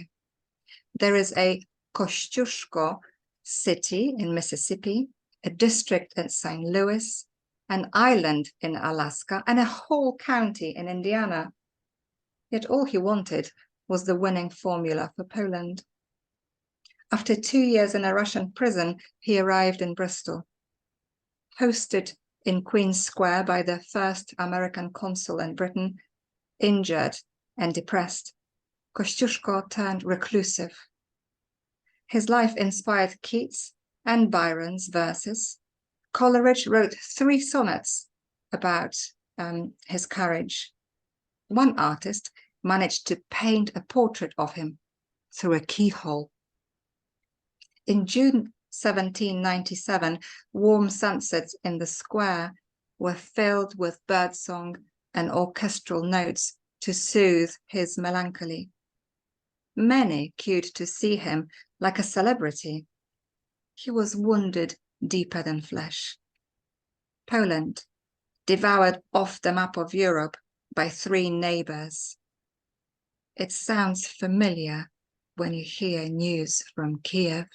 There is a Kościuszko city in Mississippi, a district at St. Louis, an island in Alaska, and a whole county in Indiana. Yet all he wanted was the winning formula for Poland. After 2 years in a Russian prison, he arrived in Bristol. Hosted in Queen's Square by the first American consul in Britain, injured and depressed, Kościuszko turned reclusive. His life inspired Keats and Byron's verses. Coleridge wrote 3 sonnets about his courage. One artist managed to paint a portrait of him through a keyhole. In June 1797, warm sunsets in the square were filled with birdsong and orchestral notes to soothe his melancholy. Many queued to see him like a celebrity. He was wounded deeper than flesh. Poland, devoured off the map of Europe by 3 neighbors. It sounds familiar when you hear news from Kiev.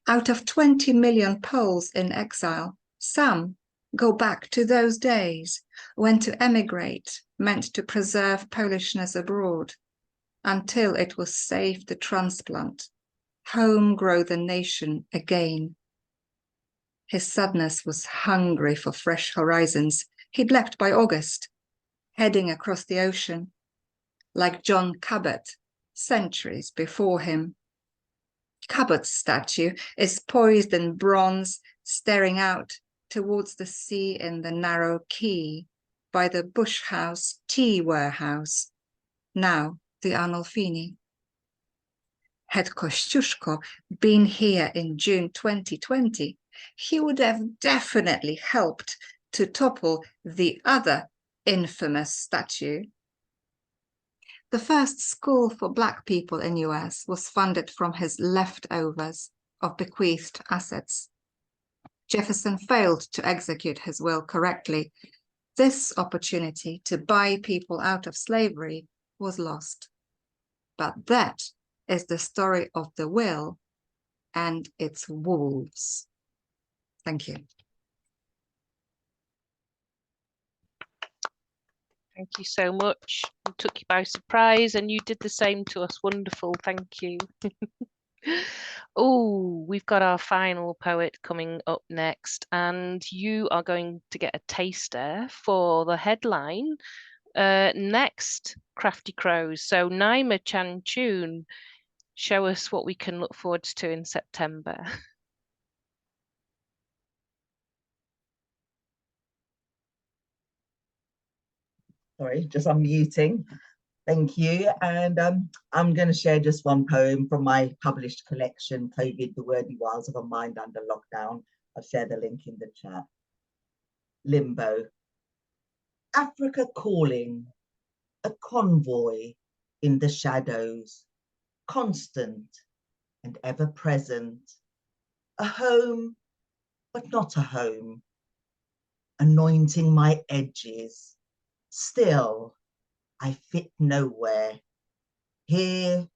Out of 20 million Poles in exile, some go back to those days when to emigrate meant to preserve Polishness abroad until it was safe to transplant, home grow the nation again. His sadness was hungry for fresh horizons. He'd left by August, heading across the ocean, like John Cabot, centuries before him. Cabot's statue is poised in bronze, staring out towards the sea in the narrow quay by the Bush House Tea Warehouse, now the Arnolfini. Had Kościuszko been here in June 2020, he would have definitely helped to topple the other infamous statue. The first school for Black people in US was funded from his leftovers of bequeathed assets. Jefferson failed to execute his will correctly. This opportunity to buy people out of slavery was lost. But that is the story of the will and its wolves. Thank you. Thank you so much. We took you by surprise and you did the same to us. Wonderful. Thank you. Oh, we've got our final poet coming up next, and you are going to get a taster for the headline next, Crafty Crows. So Naima Chanchun, show us what we can look forward to in September. Sorry, just unmuting. Thank you. And I'm going to share just one poem from my published collection, COVID, The Wordy Wiles of a Mind Under Lockdown. I'll share the link in the chat. Limbo. Africa calling, a convoy in the shadows. constant and ever present, a home, but not a home, anointing my edges. Still, I fit nowhere. Here,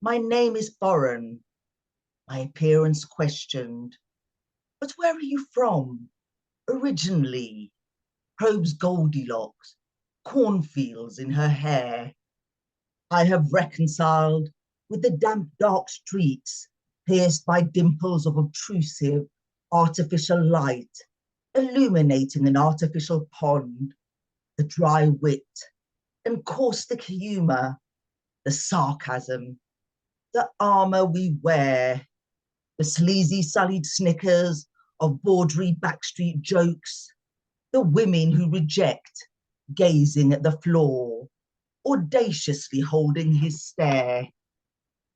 my name is foreign, my appearance questioned. But where are you from, originally? Probes Goldilocks, cornfields in her hair. I have reconciled with the damp, dark streets, pierced by dimples of obtrusive, artificial light, illuminating an artificial pond, the dry wit and caustic humour, the sarcasm, the armour we wear, the sleazy sullied snickers of bawdry backstreet jokes, the women who reject, gazing at the floor, audaciously holding his stare,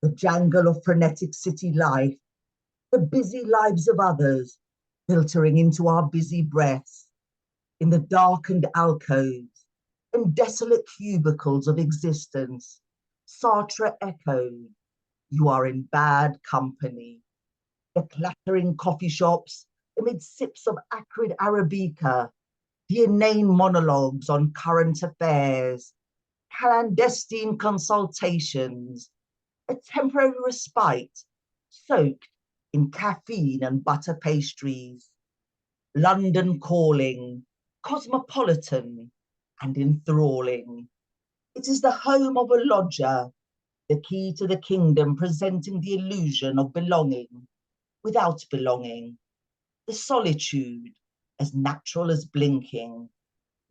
the jangle of frenetic city life, the busy lives of others, filtering into our busy breaths, in the darkened alcoves and desolate cubicles of existence. Sartre echoed, "You are in bad company." The clattering coffee shops amid sips of acrid Arabica, the inane monologues on current affairs, clandestine consultations, a temporary respite soaked in caffeine and butter pastries. London calling, cosmopolitan and enthralling. It is the home of a lodger, the key to the kingdom, presenting the illusion of belonging without belonging, the solitude as natural as blinking.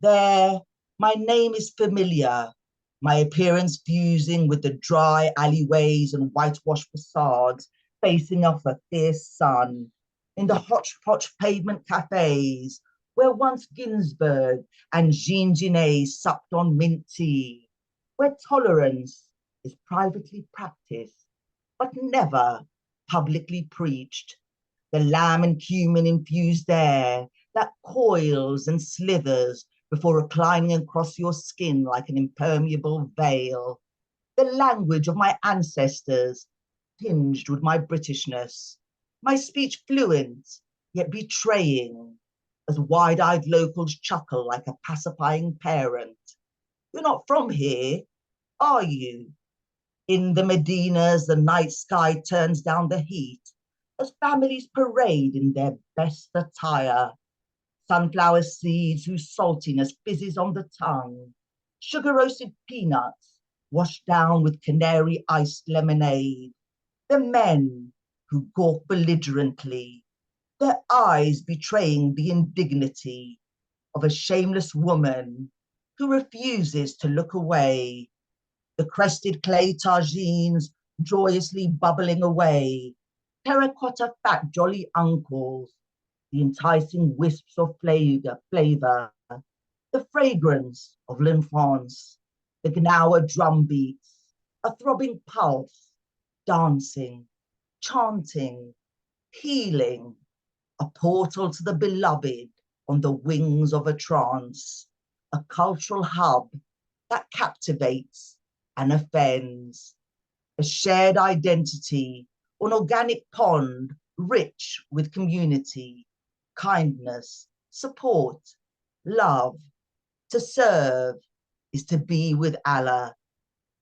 There, my name is familiar, my appearance fusing with the dry alleyways and whitewashed facades facing off a fierce sun, in the hodgepodge pavement cafes where once Ginsberg and Jean Genet supped on mint tea, where tolerance is privately practiced, but never publicly preached, the lamb and cumin infused air that coils and slithers before reclining across your skin like an impermeable veil, the language of my ancestors, tinged with my Britishness, my speech fluent, yet betraying, as wide-eyed locals chuckle like a pacifying parent. You're not from here, are you? In the Medinas, the night sky turns down the heat, as families parade in their best attire. Sunflower seeds whose saltiness fizzes on the tongue, sugar-roasted peanuts washed down with canary iced lemonade, the men who gawk belligerently, their eyes betraying the indignity of a shameless woman who refuses to look away, the crested clay tagines joyously bubbling away, terracotta fat jolly uncles, the enticing wisps of flavor, the fragrance of l'enfance, the gnawa drum beats, a throbbing pulse, dancing, chanting, healing, a portal to the beloved on the wings of a trance, a cultural hub that captivates and offends, a shared identity, an organic pond rich with community, kindness, support, love. To serve is to be with Allah.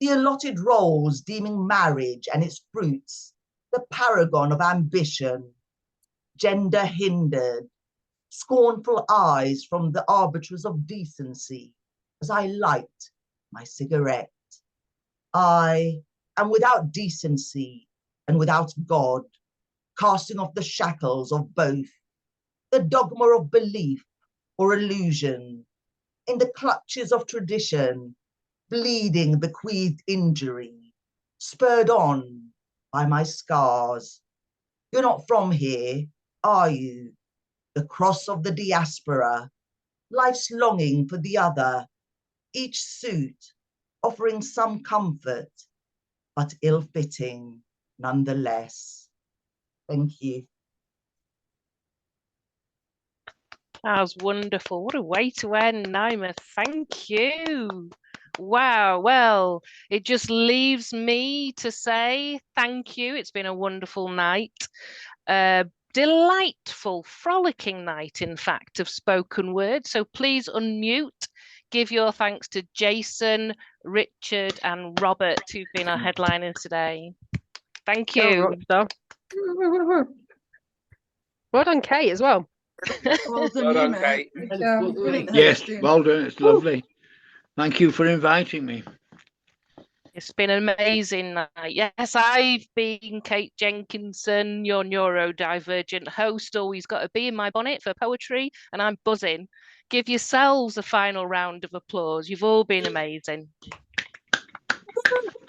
The allotted roles deeming marriage and its fruits the paragon of ambition, gender hindered, scornful eyes from the arbiters of decency as I light my cigarette. I am without decency and without God, casting off the shackles of both, the dogma of belief or illusion, in the clutches of tradition, bleeding bequeathed injury, spurred on by my scars. You're not from here, are you? The cross of the diaspora, life's longing for the other, each suit offering some comfort, but ill-fitting nonetheless. Thank you. That was wonderful. What a way to end, Naima. Thank you. Wow. Well, it just leaves me to say thank you. It's been a wonderful night. Delightful, frolicking night, in fact, of spoken word. So please unmute. Give your thanks to Jason, Richard, and Robert, who've been our headliners today. Thank you. Well done, Kate, as well. Well done, Well you, done, mate. Kate. Brilliant Yes, hosting. well done. It's lovely. Thank you for inviting me. It's been an amazing night. Yes, I've been Kate Jenkinson, your neurodivergent host, always got a bee in my bonnet for poetry, and I'm buzzing. Give yourselves a final round of applause. You've all been amazing.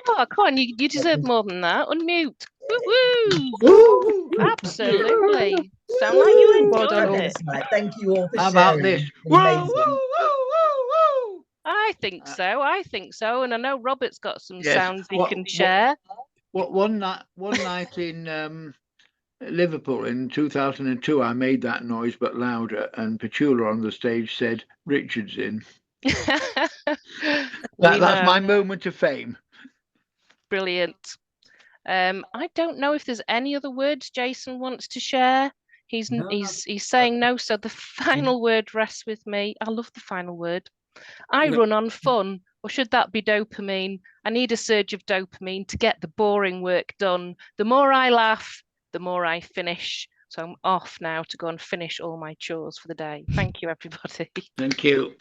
Oh, come on, you deserve more than that. Unmute. Woo-woo! Absolutely. Sound like you Well done, enjoyed all. it. Thank you all for How about sharing. this? It's been amazing. I think so. I think so. And I know Robert's got some Yes. sounds he can share. One night in Liverpool in 2002, I made that noise but louder, and Petula on the stage said, "Richard's in." That's my moment of fame. Brilliant. I don't know if there's any other words Jason wants to share. He's saying no, so the final word rests with me. I love the final word. I run on fun, or should that be dopamine? I need a surge of dopamine to get the boring work done. The more I laugh, the more I finish. So I'm off now to go and finish all my chores for the day. Thank you, everybody. Thank you.